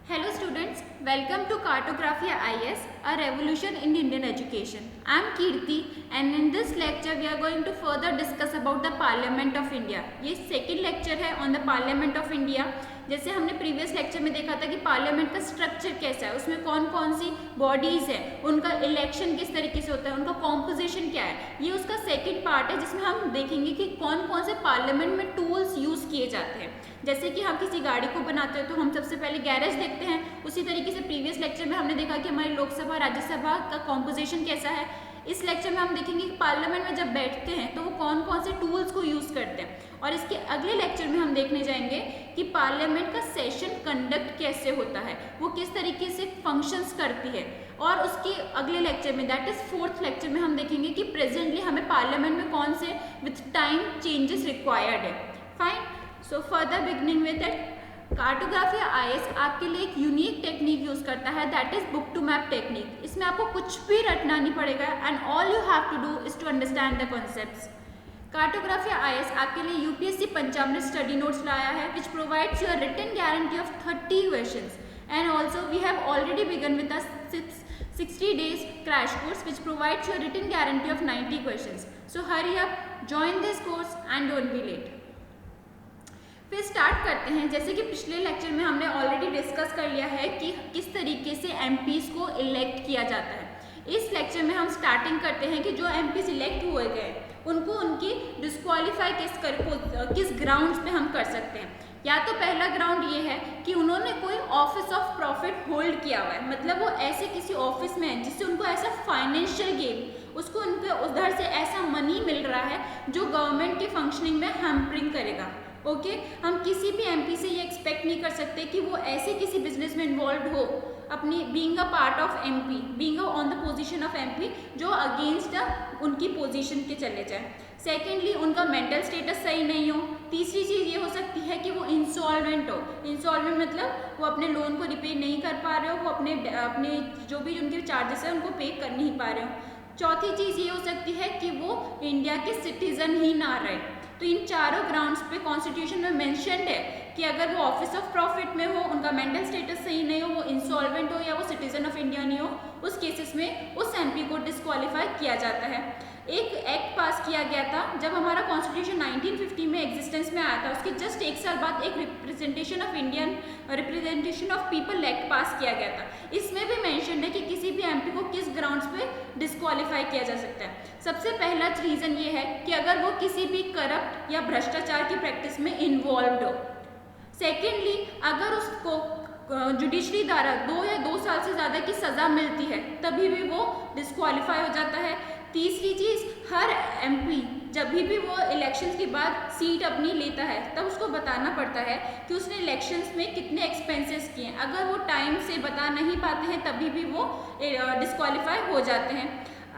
Hello students, welcome to Cartography IS, a revolution in Indian education. I am Kirti and in this lecture we are going to further discuss about the Parliament of India. ये second lecture है on the Parliament of India. जैसे हमने previous lecture में देखा था कि parliament का structure कैसा है, उसमें कौन कौन सी बॉडीज है, उनका इलेक्शन किस तरीके से होता है, उनका कॉम्पोजिशन क्या है, ये उसका सेकंड पार्ट है जिसमें हम देखेंगे कि कौन कौन से पार्लियामेंट में टूल्स यूज़ किए जाते हैं। जैसे कि हम किसी गाड़ी को बनाते हैं तो हम सबसे पहले गैरेज देखते हैं, उसी तरीके से प्रीवियस लेक्चर में हमने देखा कि हमारी लोकसभा राज्यसभा का कॉम्पोजिशन कैसा है। इस लेक्चर में हम देखेंगे कि पार्लियामेंट में जब बैठते हैं तो वो कौन कौन से टूल्स को यूज़ करते हैं, और इसके अगले लेक्चर में हम देखने जाएंगे कि पार्लियामेंट का सेशन कंडक्ट कैसे होता है, वो किस तरीके से फंक्शंस करती है। और उसके अगले लेक्चर में, दैट इज फोर्थ लेक्चर में, हम देखेंगे कि प्रेजेंटली हमें पार्लियामेंट में कौन से विथ टाइम चेंजेस रिक्वायर्ड है। Fine, so further beginning with that, cartography IAS आपके लिए एक यूनिक टेक्निक यूज करता है, that is book to map technique. इसमें आपको कुछ भी रटना नहीं पड़ेगा and all you have to do is to understand the concepts. Cartography IAS आपके लिए यूपीएससी पंचामृत स्टडी नोट्स लाया है which provides you a written guarantee of 30 questions and also we have already begun with 60 days crash course which provides you a written guarantee of 90 questions. So hurry up, join this course and don't be late. फिर start करते हैं। जैसे कि पिछले lecture में हमने already discuss कर लिया है कि किस तरीके से एमपीज को इलेक्ट किया जाता है। इस लेक्चर में हम स्टार्टिंग करते हैं कि जो एमपीज इलेक्ट हुए गए उनको उनकी डिस्क्वालीफाई किस ग्राउंड्स पे हम कर सकते हैं। या तो पहला ग्राउंड ये है कि उन्होंने कोई ऑफिस ऑफ प्रॉफिट होल्ड किया हुआ है, मतलब वो ऐसे किसी ऑफिस में है जिससे उनको ऐसा फाइनेंशियल गेन, उसको उनके उधर से ऐसा मनी मिल रहा है जो गवर्नमेंट के फंक्शनिंग में हैम्परिंग करेगा। ओके, हम किसी भी एमपी से ये एक्सपेक्ट नहीं कर सकते कि वो ऐसे किसी बिजनेस में इन्वॉल्व हो अपनी being a part of MP, being on the position of MP, जो अगेंस्ट उनकी पोजीशन के चले जाए। सेकेंडली, उनका मेंटल स्टेटस सही नहीं हो। तीसरी चीज़ ये हो सकती है कि वो इंसॉल्वेंट हो। इंसॉल्वेंट मतलब वो अपने लोन को रिपे नहीं कर पा रहे हो, वो अपने जो भी उनके चार्जेस है उनको पे कर नहीं पा रहे हो। चौथी चीज़ ये हो सकती है कि वो इंडिया के सिटीजन ही ना रहे। तो इन चारों ग्राउंड्स पे कॉन्स्टिट्यूशन में मेंशन्ड है कि अगर वो ऑफिस ऑफ प्रॉफिट में हो, उनका मेंटल स्टेटस सही नहीं हो, वो इंसॉल्वेंट हो या वो सिटीजन ऑफ इंडिया नहीं हो, उस केसेस में उस एमपी को डिस्क्वालीफाई किया जाता है। एक एक्ट पास किया गया था जब हमारा कॉन्स्टिट्यूशन 1950 में एग्जिस्टेंस में आया था, उसके जस्ट एक साल बाद एक रिप्रेजेंटेशन ऑफ पीपल एक्ट पास किया गया था। इसमें भी मेंशन है कि किसी भी एमपी को किस ग्राउंड्स पे डिस्क्वालीफाई किया जा सकता है। सबसे पहला रीजन ये है कि अगर वो किसी भी करप्ट या भ्रष्टाचार की प्रैक्टिस में इन्वॉल्व हो। सेकेंडली, अगर उसको जुडिशरी द्वारा 2 या 2 साल से ज़्यादा की सज़ा मिलती है तभी भी वो डिस्क्वालीफाई हो जाता है। तीसरी चीज़, हर एमपी जब भी वो इलेक्शंस के बाद सीट अपनी लेता है तब उसको बताना पड़ता है कि उसने इलेक्शंस में कितने एक्सपेंसेस किए हैं। अगर वो टाइम से बता नहीं पाते हैं तभी भी वो डिस्क्वालीफाई हो जाते हैं।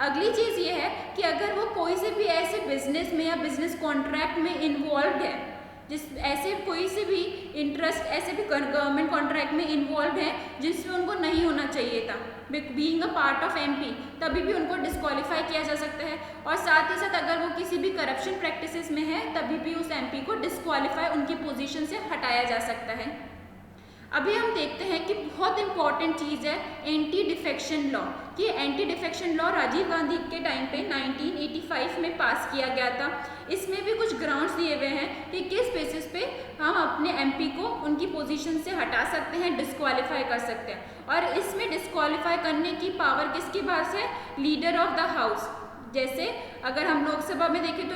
अगली चीज़ ये है कि अगर वो कोई से भी ऐसे बिजनेस में या बिजनेस कॉन्ट्रैक्ट में इन्वॉल्व है, जिस ऐसे कोई से भी इंटरेस्ट ऐसे भी गवर्नमेंट कॉन्ट्रैक्ट में इन्वॉल्व है जिसमें उनको नहीं होना चाहिए था, being a part of MP, तभी भी उनको डिस्क्वालीफाई किया जा सकता है। और साथ ही साथ अगर वो किसी भी करप्शन प्रैक्टिसेस में है तभी भी उस एमपी को डिस्क्वालीफाई उनकी पोजीशन से हटाया जा सकता है। अभी हम देखते हैं कि बहुत इंपॉर्टेंट चीज़ है एंटी डिफेक्शन लॉ। कि anti defection law Rajiv Gandhi के टाइम पे 1985 में पास किया गया था। इसमें भी कुछ ग्राउंड्स दिए हुए हैं कि किस बेसिस पे हम अपने एमपी को उनकी पोजीशन से हटा सकते हैं, डिस्क्वालीफाई कर सकते हैं। और इसमें डिस्क्वालीफाई करने की पावर किसके पास है? Leader of the house. जैसे अगर हम लोकसभा में देखें तो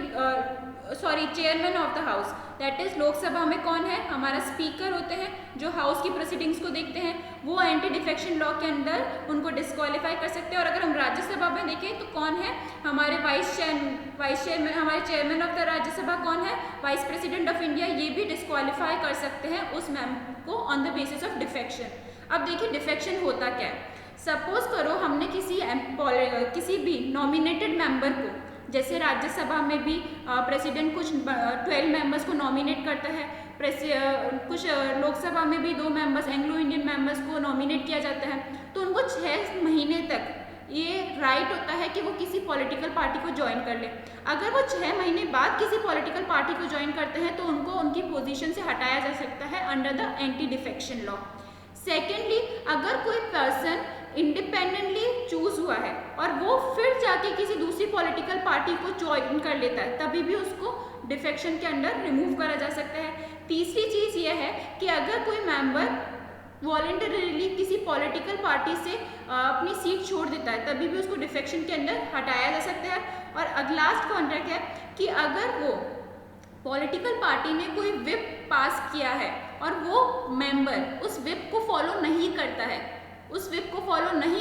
chairman of the house, that is Lok Sabha में कौन है? हमारा स्पीकर होते हैं जो हाउस की प्रोसीडिंग्स को देखते हैं, वो एंटी डिफेक्शन लॉ के अंदर उनको डिस्क्वालीफाई कर सकते हैं। और अगर हम राज्यसभा में देखें तो कौन है? हमारे वाइस चेयरमैन, हमारे चेयरमैन ऑफ द राज्यसभा कौन है? Vice president of India. ये भी डिस्क्वालीफाई कर सकते हैं उस मैम को on the basis of defection. अब देखिए डिफेक्शन होता क्या है। सपोज करो हमने किसी भी नॉमिनेटेड मेंबर को, जैसे राज्यसभा में भी प्रेसिडेंट कुछ 12 मेंबर्स को नॉमिनेट करता है, कुछ लोकसभा में भी 2 मेंबर्स एंग्लो इंडियन मेंबर्स को नॉमिनेट किया जाता है, तो उनको 6 महीने तक ये राइट होता है कि वो किसी पॉलिटिकल पार्टी को ज्वाइन कर ले। अगर वो 6 महीने बाद किसी पॉलिटिकल पार्टी को ज्वाइन करते हैं तो उनको उनकी पोजीशन से हटाया जा सकता है under the anti defection law. Secondly, अगर कोई पर्सन इंडिपेंडेंटली चूज हुआ है और वो फिर जाके किसी दूसरी पॉलिटिकल पार्टी को ज्वाइन कर लेता है, तभी भी उसको डिफेक्शन के अंडर रिमूव करा जा सकता है। तीसरी चीज़ यह है कि अगर कोई मेंबर वॉलंटरीली किसी पॉलिटिकल पार्टी से अपनी सीट छोड़ देता है, तभी भी उसको डिफेक्शन के अंदर हटाया जा सकता है। और लास्ट कॉन्ट्रैक्ट है कि अगर वो पॉलिटिकल पार्टी ने कोई विप पास किया है और वो मेंबर उस विप को फॉलो नहीं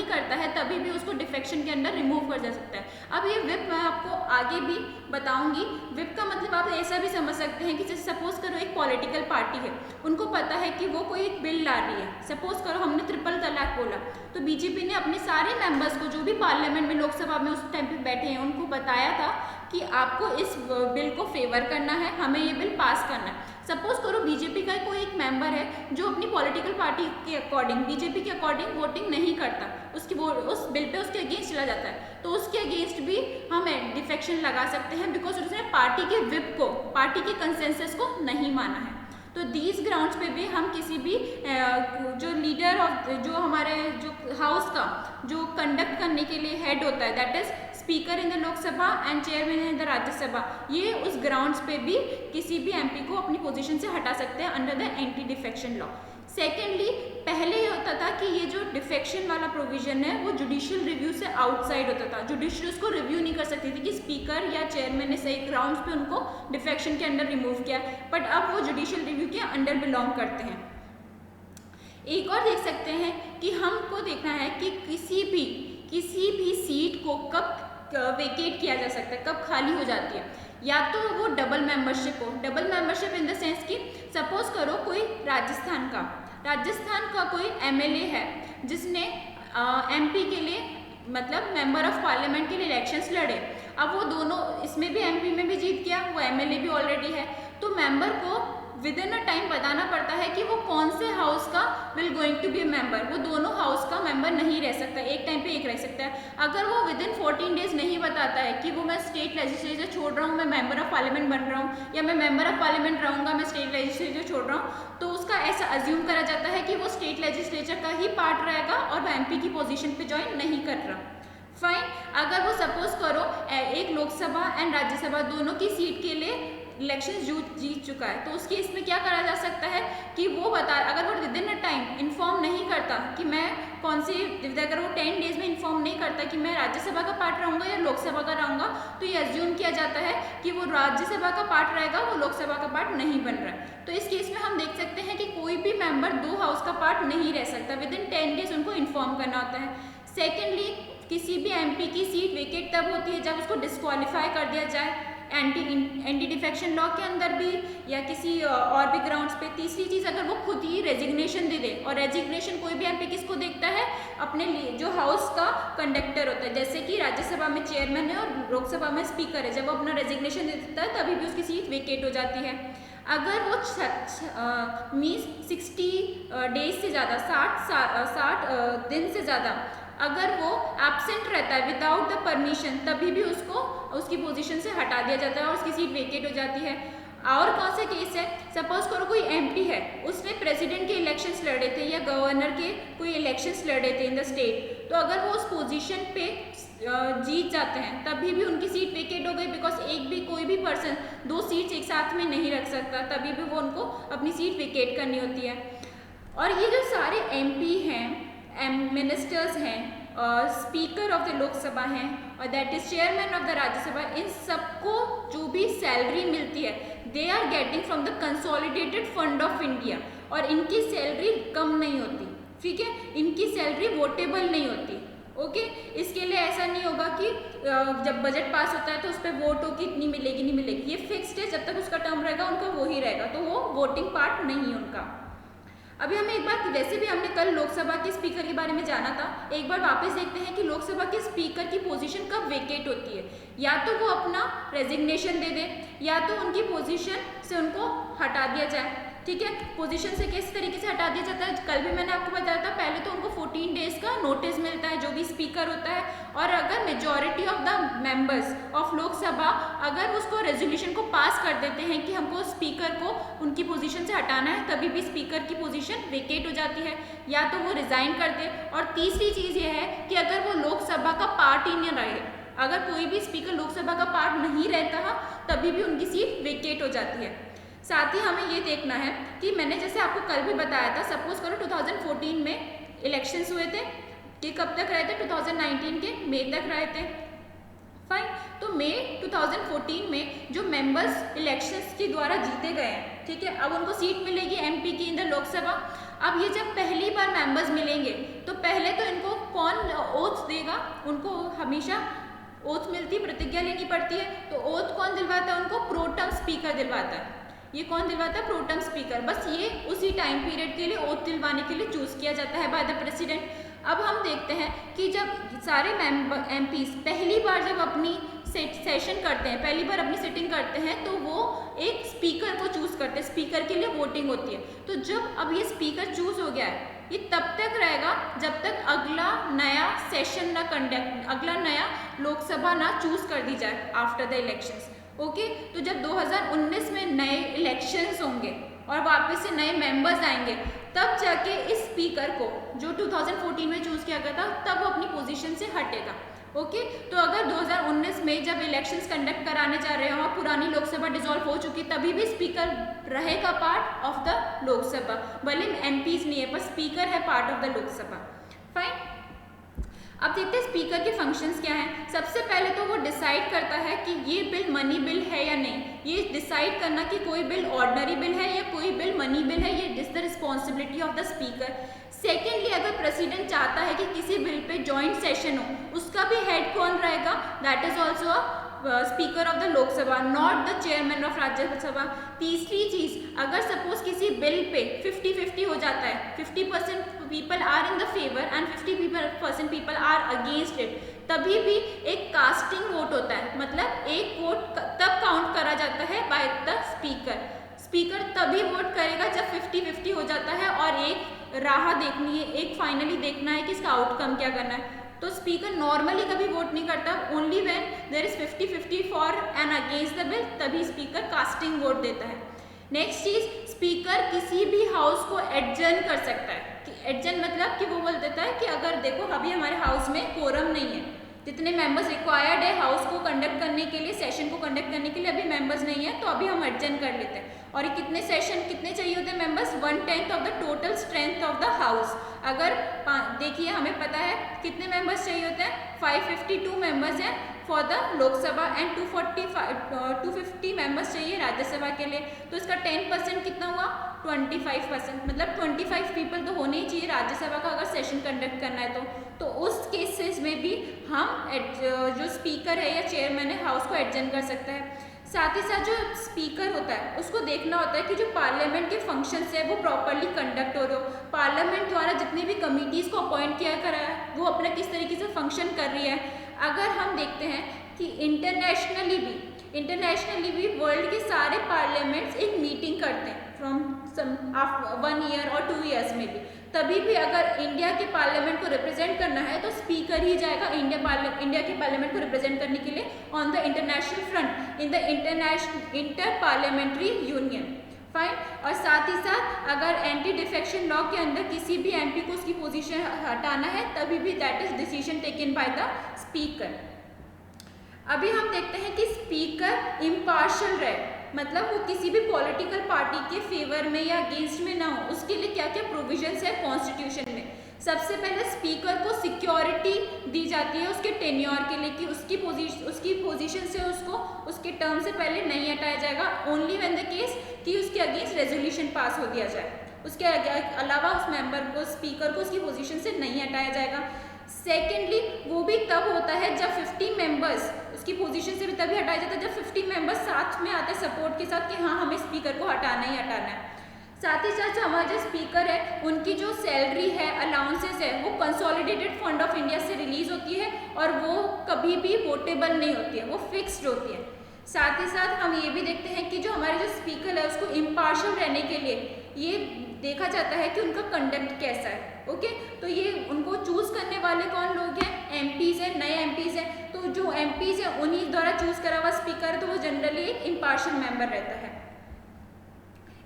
करता है, तभी भी उसको डिफेक्शन के अंदर रिमूव कर जा सकता है। अब ये विप मैं आपको आगे भी बताऊंगी। विप का मतलब आप ऐसा भी समझ सकते हैं कि जैसे सपोज करो एक पॉलिटिकल पार्टी है, उनको पता है कि वो कोई एक बिल ला रही है। सपोज करो हमने ट्रिपल तलाक बोला, तो बीजेपी ने अपने सारे मेंबर्स को, जो भी पार्लियामेंट में, लोकसभा में उस टाइम पे बैठे हैं, उनको बताया था कि आपको इस बिल को फेवर करना है, हमें ये बिल पास करना है। सपोज करो बीजेपी का कोई एक मेंबर है जो अपनी पॉलिटिकल पार्टी के अकॉर्डिंग, बीजेपी के अकॉर्डिंग वोटिंग नहीं करता, उस बिल पे उसके अगेंस्ट चला जाता है, तो उसके अगेंस्ट भी हम डिफेक्शन लगा सकते हैं, बिकॉज उसने पार्टी के विप को, पार्टी के कंसेंसस को नहीं माना है। तो दीज ग्राउंड्स पे भी हम किसी भी जो लीडर ऑफ, जो हमारे जो हाउस का जो कंडक्ट करने के लिए हेड होता है, that is speaker in the Lok Sabha and chairman in the Rajya Sabha, ये उस ग्राउंड्स पे भी किसी भी एमपी को अपनी पोजीशन से हटा सकते हैं under the anti defection law. Secondly, पहले ये होता था कि ये जो डिफेक्शन वाला प्रोविजन है वो जुडिशियल रिव्यू से आउटसाइड होता था, जुडिशियल उसको रिव्यू नहीं कर सकती थी कि स्पीकर या चेयरमैन ने सही ग्राउंड्स पे उनको डिफेक्शन के अंडर रिमूव किया, बट अब वो जुडिशियल रिव्यू के अंडर बिलोंग करते हैं। एक और देख सकते हैं कि हमको देखना है कि किसी भी सीट को कब वेकेट किया जा सकता है, कब खाली हो जाती है। या तो वो डबल मेंबरशिप हो, double membership in the sense कि सपोज करो कोई राजस्थान का कोई एमएलए है जिसने एमपी के लिए, मतलब मेंबर ऑफ पार्लियामेंट के लिए इलेक्शंस लड़े, अब वो दोनों, इसमें भी एमपी में भी जीत गया, वो एमएलए भी ऑलरेडी है, तो मेंबर को विद इन अ टाइम बताना पड़ता है कि वो कौन से हाउस का will going to be member. वो दोनों हाउस का मेंबर नहीं रह सकता, एक टाइम पे एक रह सकता है। अगर वो विद इन 14 डेज नहीं बताता है कि वो मैं स्टेट लेजिस्लेचर छोड़ रहा हूँ, मैं मेंबर ऑफ पार्लियामेंट बन रहा हूँ, या मैं मेंबर ऑफ पार्लियामेंट रहूँगा, मैं स्टेट लेजिस्लेचर छोड़ रहा हूँ, तो उसका ऐसा अज्यूम करा जाता है कि वो स्टेट लेजिस्लेचर का ही पार्ट रहेगा और वो एमपी की पोजीशन पे ज्वाइन नहीं कर रहा। फाइन, अगर वो सपोज करो एक लोकसभा एंड राज्यसभा दोनों की सीट के लिए इलेक्शन जीत चुका है, तो उसके इसमें क्या करा जा सकता है कि वो अगर वो with in a time inform नहीं करता कि मैं कौन सी, अगर वो 10 डेज में इन्फॉर्म नहीं करता कि मैं राज्यसभा का पार्ट रहूँगा या लोकसभा का रहूँगा, तो ये अज्यूम किया जाता है कि वो राज्यसभा का पार्ट रहेगा, वो लोकसभा का पार्ट नहीं बन रहा है। तो इस केस में हम देख सकते हैं कि कोई भी मेंबर दो हाउस का पार्ट नहीं रह सकता, विद इन 10 डेज उनको इन्फॉर्म करना होता है। सेकेंडली, किसी भी एमपी की सीट वेकेट तब होती है जब उसको डिस्क्वालीफाई कर दिया जाए, एंटी डिफेक्शन लॉ के अंदर भी या किसी और भी ग्राउंड्स पे। तीसरी चीज़, अगर वो खुद ही रेजिग्नेशन दे दे, और रेजिग्नेशन कोई भी एमपी किसको देखता है, अपने लिए जो हाउस का कंडक्टर होता है, जैसे कि राज्यसभा में चेयरमैन है और लोकसभा में स्पीकर है, जब वो अपना रेजिग्नेशन दे देता है तभी भी उसकी सीट वेकेट हो जाती है। अगर वो 60 डेज से ज़्यादा, 60 दिन से ज़्यादा अगर वो एब्सेंट रहता है विदाउट द परमिशन, तभी भी उसको उसकी पोजीशन से हटा दिया जाता है और उसकी सीट वेकेट हो जाती है। और कौन से केस है, सपोज करो कोई एमपी है, उसने प्रेसिडेंट के इलेक्शंस लड़े थे या गवर्नर के कोई इलेक्शंस लड़े थे इन द स्टेट, तो अगर वो उस पोजीशन पे जीत जाते हैं तभी भी उनकी सीट वेकेट हो गई, बिकॉज कोई भी पर्सन 2 सीट्स एक साथ में नहीं रख सकता, तभी भी वो उनको अपनी सीट वेकेट करनी होती है। और ये जो सारे एमपी हैं, मिनिस्टर्स हैं, स्पीकर ऑफ द लोकसभा हैं, और that is chairman of the Rajya Sabha, इन सबको जो भी सैलरी मिलती है they are getting from the consolidated fund of India, और इनकी सैलरी कम नहीं होती, ठीक है, इनकी सैलरी वोटेबल नहीं होती। ओके, इसके लिए ऐसा नहीं होगा कि जब बजट पास होता है तो उस पर वोट हो कि इतनी मिलेगी नहीं मिलेगी, ये फिक्स्ड है, जब तक उसका टर्म रहेगा उनका वो ही रहेगा, तो वो वोटिंग पार्ट नहीं है उनका। अभी हमें एक बार, वैसे भी हमने कल लोकसभा के स्पीकर के बारे में जाना था, एक बार वापस देखते हैं कि लोकसभा के स्पीकर की पोजीशन कब वेकेट होती है। या तो वो अपना रेजिग्नेशन दे दे, या तो उनकी पोजीशन से उनको हटा दिया जाए। ठीक है। पोजीशन से किस तरीके से हटा दिया जाता है, कल भी मैंने आपको बताया था। पहले तो उनको 14 डेज का नोटिस मिलता है, जो भी स्पीकर होता है, और अगर majority of the members of Lok Sabha अगर उसको रेजोल्यूशन को पास कर देते हैं कि हमको स्पीकर को उनकी पोजीशन से हटाना है, तभी भी स्पीकर की पोजीशन वेकेट हो जाती है, या तो वो रिजाइन कर दे। और तीसरी चीज़ ये है कि अगर वो लोकसभा का पार्ट ही नहीं रहे, अगर कोई भी स्पीकर लोकसभा का पार्ट नहीं रहता तभी भी उनकी सीट वेकेट हो जाती है। साथ ही हमें ये देखना है कि मैंने जैसे आपको कल भी बताया था, सपोज करो 2014 में इलेक्शंस हुए थे, कि कब तक रहे थे, 2019 के मई तक रहे थे, फाइन। तो मई 2014 में जो मेंबर्स इलेक्शंस के द्वारा जीते गए हैं, ठीक है, अब उनको सीट मिलेगी एमपी की इन द लोकसभा। अब ये जब पहली बार मेंबर्स मिलेंगे तो पहले तो इनको कौन ओथ देगा, उनको हमेशा ओथ मिलती, प्रतिज्ञा लेनी पड़ती है। तो ओथ कौन दिलवाता है उनको, प्रोटम स्पीकर दिलवाता है। ये कौन दिलवाता है, प्रोटम स्पीकर। बस ये उसी टाइम पीरियड के लिए ओथ दिलवाने के लिए चूज किया जाता है बाय द प्रेसिडेंट। अब हम देखते हैं कि जब सारे एमपीज पहली बार जब अपनी सेशन करते हैं, पहली बार अपनी सिटिंग करते हैं, तो वो एक स्पीकर को चूज करते हैं, स्पीकर के लिए वोटिंग होती है। तो जब अब ये स्पीकर चूज हो गया है, ये तब तक रहेगा जब तक अगला नया सेशन ना अगला नया लोकसभा ना चूज कर दी जाए आफ्टर द इलेक्शंस। ओके, तो जब 2019 में नए इलेक्शंस होंगे और वापस से नए मेंबर्स आएंगे, तब जाके इस स्पीकर को जो 2014 में चूज किया गया था, तब वो अपनी पोजीशन से हटेगा। ओके, तो अगर 2019 में जब इलेक्शंस कंडक्ट कराने जा रहे हो और पुरानी लोकसभा डिसॉल्व हो चुकी, तभी भी स्पीकर रहेगा पार्ट ऑफ द लोकसभा, भले एमपीज नहीं है पर स्पीकर है part of the Lok Sabha, fine. अब देखते हैं स्पीकर के फंक्शंस क्या हैं। सबसे पहले तो वो डिसाइड करता है कि ये बिल मनी बिल है या नहीं। ये डिसाइड करना कि कोई बिल ऑर्डिनरी बिल है या कोई बिल मनी बिल है, ये is the responsibility of the speaker. Secondly, अगर प्रेसिडेंट चाहता है कि किसी बिल पे जॉइंट सेशन हो, उसका भी हेड कौन रहेगा, that is also a speaker of the Lok Sabha, not the chairman of Rajya Sabha. तीसरी चीज, अगर सपोज किसी बिल पे 50-50 हो जाता है, 50% people are in the favour and 50% people are against it, तभी भी एक कास्टिंग वोट होता है, मतलब एक वोट तब काउंट करा जाता है बाय द स्पीकर। स्पीकर तभी वोट करेगा जब 50-50 हो जाता है और एक राह देखनी है, एक फाइनली देखना है कि इसका आउटकम क्या करना है। तो स्पीकर नॉर्मली कभी वोट नहीं करता, only when there is 50-50 for and against the bill, तभी स्पीकर कास्टिंग वोट देता है। नेक्स्ट चीज, स्पीकर किसी भी हाउस को एडजर्न कर सकता है। एडजर्न मतलब कि वो बोल देता है कि अगर देखो अभी हमारे हाउस में कोरम नहीं है, जितने मेंबर्स रिक्वायर्ड है हाउस को कंडक्ट करने के लिए, सेशन को कंडक्ट करने के लिए अभी मेंबर्स नहीं है, तो अभी हम एडजर्न कर लेते हैं। और ये कितने सेशन कितने चाहिए होते हैं members, 1/10 of the total strength of the house. अगर देखिए हमें पता है कितने मेंबर्स चाहिए होते हैं, 552 मेंबर्स हैं for the Lok Sabha and 250 members चाहिए राज्यसभा के लिए। तो इसका 10% कितना हुआ, 25%, मतलब 25 पीपल तो होने ही चाहिए राज्यसभा का अगर सेशन कंडक्ट करना है तो उस केसेस में भी हम जो स्पीकर है या चेयरमैन है हाउस को एडजर्न कर सकता है। साथ ही साथ जो स्पीकर होता है उसको देखना होता है कि जो पार्लियामेंट के फंक्शंस है वो प्रॉपरली कंडक्ट हो रहे हो, पार्लियामेंट द्वारा जितनी भी कमिटीज़ को अपॉइंट किया करा है वो अपना किस तरीके से फंक्शन कर रही है। अगर हम देखते हैं कि इंटरनेशनली भी वर्ल्ड के सारे पार्लियामेंट्स एक मीटिंग करते हैं फ्रॉम 1 ईयर और 2 ईयर्स में भी, तभी भी अगर इंडिया के पार्लियामेंट को रिप्रेजेंट करना है तो स्पीकर ही जाएगा इंडिया के पार्लियामेंट को रिप्रेजेंट करने के लिए on the international front in the inter parliamentary union, fine. और साथ ही साथ अगर एंटी डिफेक्शन लॉ के अंदर किसी भी एमपी को उसकी पोजीशन हटाना है, तभी भी that is decision taken by the speaker. अभी हम देखते हैं कि स्पीकर इम्पार्शियल रहे, मतलब वो किसी भी पॉलिटिकल पार्टी के फेवर में या अगेंस्ट में ना हो, उसके लिए क्या क्या प्रोविजंस है कॉन्स्टिट्यूशन में। सबसे पहले स्पीकर को सिक्योरिटी दी जाती है उसके टेन्योर के लिए, कि उसकी पोजीशन से उसको उसके टर्म से पहले नहीं हटाया जाएगा, ओनली व्हेन द केस कि उसके अगेंस्ट रेजोल्यूशन पास हो दिया जाए, उसके अलावा उस मेंबर को स्पीकर को उसकी पोजीशन से नहीं हटाया जाएगा। सेकेंडली, वो भी तब होता है जब 50 मेंबर्स उसकी पोजीशन से भी तभी हटाया जाता है जब 50 मेंबर्स साथ में आते हैं सपोर्ट के साथ कि हाँ हमें स्पीकर को हटाना ही हटाना है। साथ ही साथ जो हमारे जो स्पीकर है उनकी जो सैलरी है, अलाउंसेस है, वो कंसोलिडेटेड फंड ऑफ इंडिया से रिलीज होती है और वो कभी भी वोटेबल नहीं होती है, वो फिक्स्ड होती है। साथ ही साथ हम ये भी देखते हैं कि जो हमारे जो स्पीकर है उसको इम्पार्शियल रहने के लिए ये देखा जाता है कि उनका कंडक्ट कैसा है। ओके, तो ये उनको चूज करने वाले कौन लोग हैं, एमपीज हैं, नए एमपीज हैं। तो जो एमपीज हैं उन्हीं द्वारा चूज करा हुआ स्पीकर है, तो वो जनरली एक इम्पार्शियल मेंबर रहता है।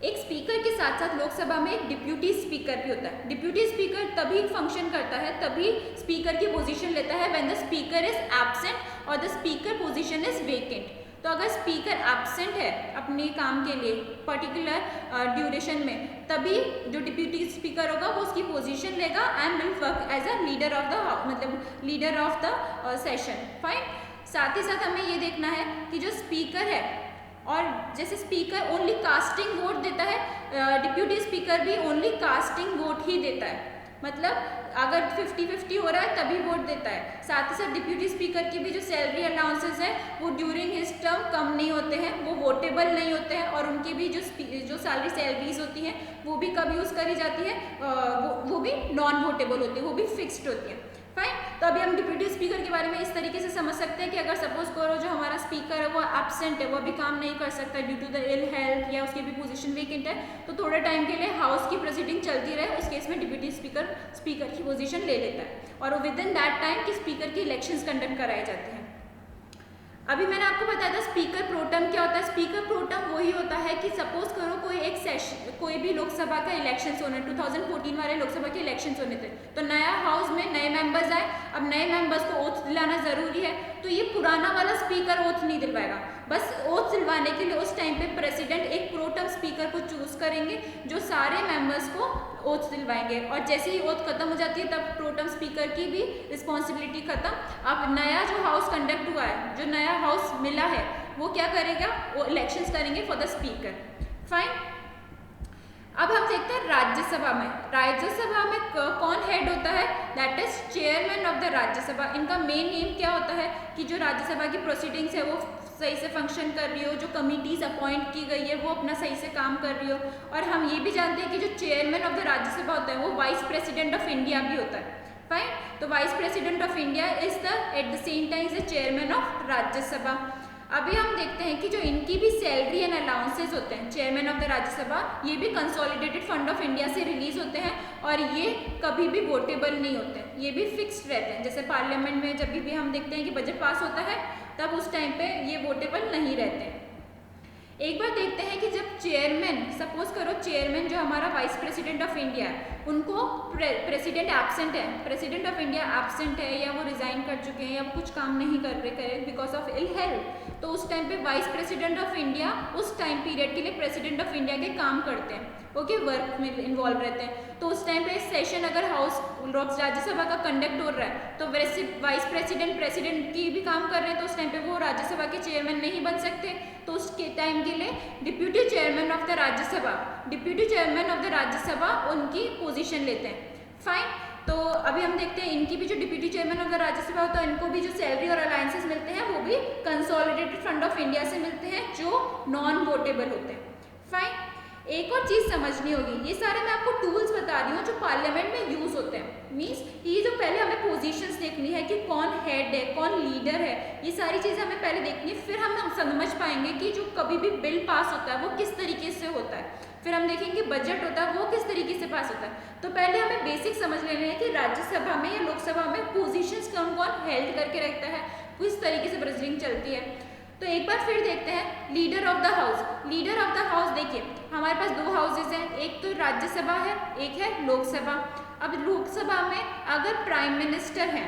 एक स्पीकर के साथ साथ लोकसभा में एक डिप्यूटी स्पीकर भी होता है। डिप्यूटी स्पीकर तभी फंक्शन करता है, तभी स्पीकर की पोजीशन लेता है when the speaker is absent और the speaker position is vacant. तो अगर स्पीकर एब्सेंट है अपने काम के लिए पर्टिकुलर ड्यूरेशन में, तभी जो डिप्यूटी स्पीकर होगा वो उसकी पोजीशन लेगा and will work as a leader of the मतलब leader of the session. Fine. साथ ही साथ हमें ये देखना है कि जो स्पीकर है, और जैसे स्पीकर ओनली कास्टिंग वोट देता है, डिप्यूटी स्पीकर भी ओनली कास्टिंग वोट ही देता है। मतलब अगर 50-50 हो रहा है तभी वोट देता है। साथ ही साथ डिप्यूटी स्पीकर की भी जो सैलरी अलाउंसेस है वो ड्यूरिंग हिज टर्म कम नहीं होते हैं, वो वोटेबल नहीं होते हैं, और उनकी भी जो सारी सैलरीज होती हैं वो भी कब यूज़ करी जाती है, वो भी नॉन वोटेबल होती है, वो भी फिक्स्ड होती है। फाइन। तो अभी हम डिप्यूटी स्पीकर के बारे में इस तरीके से समझ सकते हैं कि अगर सपोज करो जो हमारा स्पीकर है वो एब्सेंट है, वो अभी काम नहीं कर सकता due to the ill health या उसकी भी पोजीशन वेकेंट है, तो थोड़े टाइम के लिए हाउस की प्रोसीडिंग चलती रहे, उस केस में डिप्यूटी स्पीकर की पोजीशन ले लेता है, और विद इन दैट टाइम कि स्पीकर की इलेक्शंस कंडक्ट कराए जाते हैं। अभी मैंने आपको बताया था स्पीकर प्रोटम क्या होता है। स्पीकर प्रोटम वही होता है कि सपोज करो कोई एक सेशन, कोई भी लोकसभा का इलेक्शंस होने, 2014 वाले लोकसभा के इलेक्शंस होने थे, तो नया हाउस में नए मेंबर्स आए। अब नए मेंबर्स को ओथ दिलाना जरूरी है, तो ये पुराना वाला स्पीकर ओथ नहीं दिलवाएगा, बस ओथ दिलवाने के लिए उस टाइम पे प्रेसिडेंट एक प्रोटम स्पीकर को चूज करेंगे जो सारे मेंबर्स को ओथ दिलवाएंगे, और जैसे ही ओथ खत्म हो जाती है तब प्रोटम स्पीकर की भी रिस्पॉन्सिबिलिटी खत्म। अब नया जो हाउस कंडक्ट हुआ है, जो नया हाउस मिला है, वो क्या करेगा, वो इलेक्शंस करेंगे फॉर द स्पीकर। फाइन। अब हम देखते हैं राज्यसभा में। राज्यसभा में कौन हेड होता है, that is chairman of the Rajya Sabha. इनका मेन एम क्या होता है कि जो राज्यसभा की प्रोसीडिंग्स है वो सही से फंक्शन कर रही हो, जो कमिटीज अपॉइंट की गई है वो अपना सही से काम कर रही हो, और हम ये भी जानते हैं कि जो चेयरमैन ऑफ द राज्यसभा होता है वो वाइस प्रेसिडेंट ऑफ इंडिया भी होता है। फाइन। तो vice president of India is the eight the same time the chairman of Rajya Sabha. अभी हम देखते हैं कि जो इनकी भी सैलरी एंड अलाउंसेस होते हैं, चेयरमैन ऑफ द राज्यसभा, ये भी कंसोलिडेटेड फंड ऑफ इंडिया से रिलीज होते हैं, और ये कभी भी वोटेबल नहीं होते हैं, ये भी फिक्स्ड रहते हैं। जैसे पार्लियामेंट में जब भी हम देखते हैं कि बजट पास होता है, तब उस टाइम पे ये वोटेबल नहीं रहते हैं। एक बार देखते हैं कि जब चेयरमैन, सपोज करो चेयरमैन जो हमारा वाइस प्रेसिडेंट ऑफ इंडिया है, उनको प्रेसिडेंट एब्सेंट है, प्रेसिडेंट ऑफ इंडिया एब्सेंट है, या वो रिजाइन कर चुके हैं, या वो कुछ काम नहीं कर रहे बिकॉज ऑफ इल हेल्थ, तो उस टाइम पे वाइस प्रेसिडेंट ऑफ इंडिया उस टाइम पीरियड के लिए प्रेसिडेंट ऑफ इंडिया के काम करते हैं, ओके, वर्क में इन्वॉल्व रहते हैं। तो उस टाइम पे सेशन अगर हाउस राज्यसभा का कंडक्ट हो रहा है, तो वैसे वाइस प्रेसिडेंट की भी काम कर रहे हैं, तो उस टाइम पे वो राज्यसभा के चेयरमैन नहीं बन सकते, तो उसके टाइम के लिए deputy chairman of the Rajya Sabha उनकी पोजीशन लेते हैं। फाइन। तो अभी हम देखते हैं इनकी भी जो deputy chairman of the Rajya Sabha होता है, इनको भी जो सैलरी और अलायंसेस मिलते हैं वो भी कंसोलिडेटेड फंड ऑफ इंडिया से मिलते हैं, जो नॉन वोटेबल होते हैं। फाइन। एक और चीज समझनी होगी, ये सारे मैं आपको टूल्स बता रही हूँ जो पार्लियामेंट में यूज होते हैं। मींस ये जो पहले हमें पोजीशंस देखनी है कि कौन हेड है, कौन लीडर है, ये सारी चीजें हमें पहले देखनी है, फिर हम समझ पाएंगे कि जो कभी भी बिल पास होता है वो किस तरीके से होता है, फिर हम देखेंगे बजट होता है वो किस तरीके से पास होता है। तो पहले हमें बेसिक समझ लेना है कि राज्यसभा में या लोकसभा में पोजीशंस कौन कौन हेल्ड करके रखता है, किस तरीके से प्रोसीडिंग चलती है। तो एक बार फिर देखते हैं leader of the house. Leader of the house देखिए, हमारे पास दो हाउसेज हैं, एक तो राज्यसभा है, एक है लोकसभा। अब लोकसभा में अगर प्राइम मिनिस्टर है,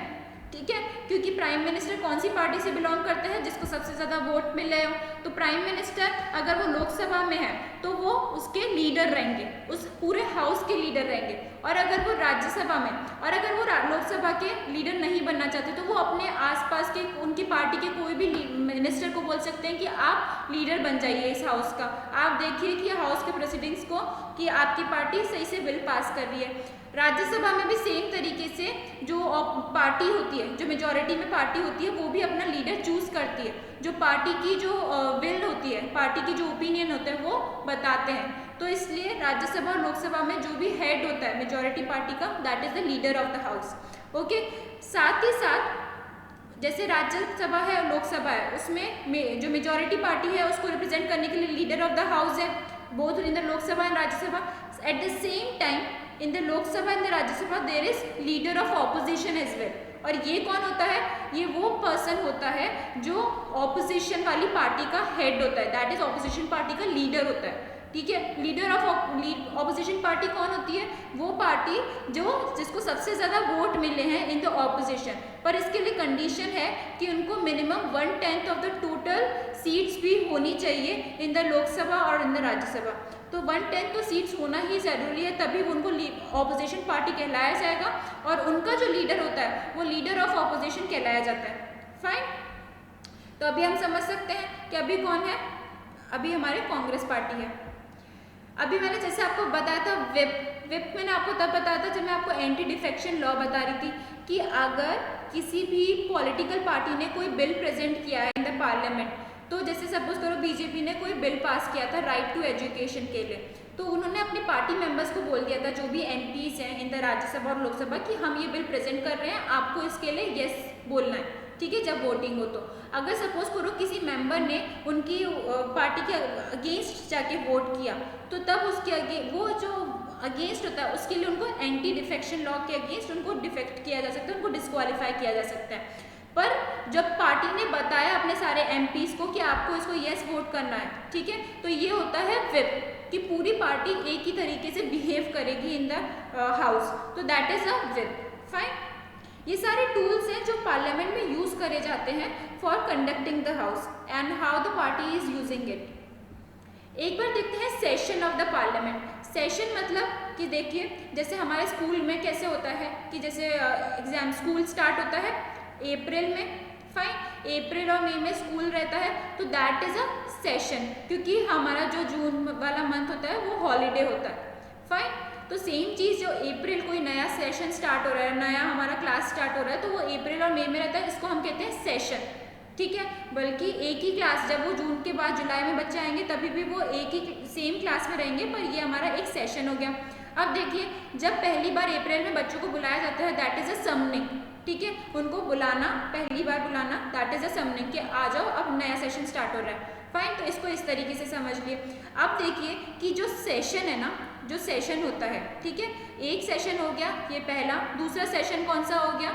ठीक है, क्योंकि प्राइम मिनिस्टर कौन सी पार्टी से बिलोंग करते हैं, जिसको सबसे ज्यादा वोट मिले हो, तो प्राइम मिनिस्टर अगर वो लोकसभा में है तो वो उसके लीडर रहेंगे, उस पूरे हाउस के लीडर रहेंगे। और अगर वो राज्यसभा में, और अगर वो लोकसभा के लीडर नहीं बनना चाहते, तो वो अपने आसपास के उनकी पार्टी के कोई भी मिनिस्टर को बोल सकते हैं कि आप लीडर बन जाइए इस हाउस का, आप देखिए कि हाउस के प्रेसिडेंट्स को कि आपकी पार्टी सही से बिल पास कर रही है। राज्यसभा में भी सेम तरीके से जो पार्टी होती है, जो मेजॉरिटी में पार्टी होती है, वो भी अपना लीडर चूज करती है, जो पार्टी की जो विल होती है, पार्टी की जो ओपिनियन होते हैं वो बताते हैं। तो इसलिए राज्यसभा और लोकसभा में जो भी हेड होता है मेजॉरिटी पार्टी का, that is the leader of the house. Okay. साथ ही साथ जैसे राज्यसभा है और लोकसभा है, उसमें जो मेजोरिटी पार्टी है उसको रिप्रेजेंट करने के लिए लीडर ऑफ द हाउस है, both in the Lok Sabha and Rajya Sabha. At the same time in the Lok Sabha and the Rajya Sabha there is leader of opposition as well. और ये कौन होता है? ये वो पर्सन होता है जो ऑपोजिशन वाली पार्टी का हेड होता है, दैट इज ऑपोजिशन पार्टी का लीडर होता है. ठीक है, लीडर ऑफ ऑपोजिशन पार्टी कौन होती है? वो पार्टी जिसको सबसे ज़्यादा वोट मिले हैं इन द ऑपोजिशन. पर इसके लिए कंडीशन है कि उनको minimum 1/10 of the total seats भी होनी चाहिए इन द लोकसभा और इन द राज्यसभा. तो 1/10 तो सीट्स होना ही ज़रूरी है, तभी उनको ऑपोजिशन पार्टी कहलाया जाएगा और उनका जो लीडर होता है वो लीडर ऑफ ऑपोजिशन कहलाया जाता है. फाइन. तो अभी हम समझ सकते हैं कि अभी कौन है? अभी हमारे कांग्रेस पार्टी है. अभी मैंने जैसे आपको बताया था विप मैंने आपको तब बताया था जब मैं आपको एंटी डिफेक्शन लॉ बता रही थी कि अगर किसी भी पॉलिटिकल पार्टी ने कोई बिल प्रेजेंट किया है इन द पार्लियामेंट, तो जैसे सपोज करो बीजेपी ने कोई बिल पास किया था राइट टू एजुकेशन के लिए, तो उन्होंने अपनी पार्टी मेंबर्स को बोल दिया था जो भी एमपीज हैं इन द राज्यसभा और लोकसभा कि हम ये बिल प्रेजेंट कर रहे हैं, आपको इसके लिए यस बोलना है. ठीक है, जब वोटिंग हो तो अगर सपोज करो किसी मेंबर ने उनकी पार्टी के अगेंस्ट जाके वोट किया, तो तब उसके वो जो अगेंस्ट होता है उसके लिए उनको एंटी डिफेक्शन लॉ के अगेंस्ट उनको डिफेक्ट किया जा सकता है, उनको डिस्क्वालीफाई किया जा सकता है. पर जब पार्टी ने बताया अपने सारे एमपीज को कि आपको इसको यस वोट करना है, ठीक है, तो ये होता है विप कि पूरी पार्टी एक ही तरीके से बिहेव करेगी इन द हाउस, तो that is a whip. Fine. ये सारे टूल्स हैं जो पार्लियामेंट में यूज़ करे जाते हैं for conducting the house and how the party is using it. एक बार देखते हैं session of the parliament. Session मतलब कि देखिए जैसे हमारे स्कूल में कैसे होता है कि जैसे एग्जाम स्कूल स्टार्ट होता है अप्रैल में. फाइन. अप्रैल और मई में स्कूल रहता है, तो दैट इज अ सेशन, क्योंकि हमारा जो जून वाला मंथ होता है वो हॉलीडे होता है. फाइन. तो सेम चीज़ जो अप्रैल कोई नया सेशन स्टार्ट हो रहा है, नया हमारा क्लास स्टार्ट हो रहा है, तो वो अप्रैल और मई में रहता है, इसको हम कहते हैं सेशन. ठीक है, बल्कि एक ही क्लास जब वो जून के बाद जुलाई में बच्चे आएंगे तभी भी वो एक ही सेम क्लास में रहेंगे, पर ये हमारा एक सेशन हो गया. अब देखिए जब पहली बार अप्रैल में बच्चों को बुलाया जाता है दैट इज अ समनिंग. ठीक है, उनको बुलाना, पहली बार बुलाना दैट इज अ समनिंग कि आ जाओ अब नया सेशन स्टार्ट हो रहा है. फाइन. तो इसको इस तरीके से समझ लिए. अब देखिए कि जो सेशन है ना, जो सेशन होता है, ठीक है, एक सेशन हो गया ये पहला. दूसरा सेशन कौन सा हो गया?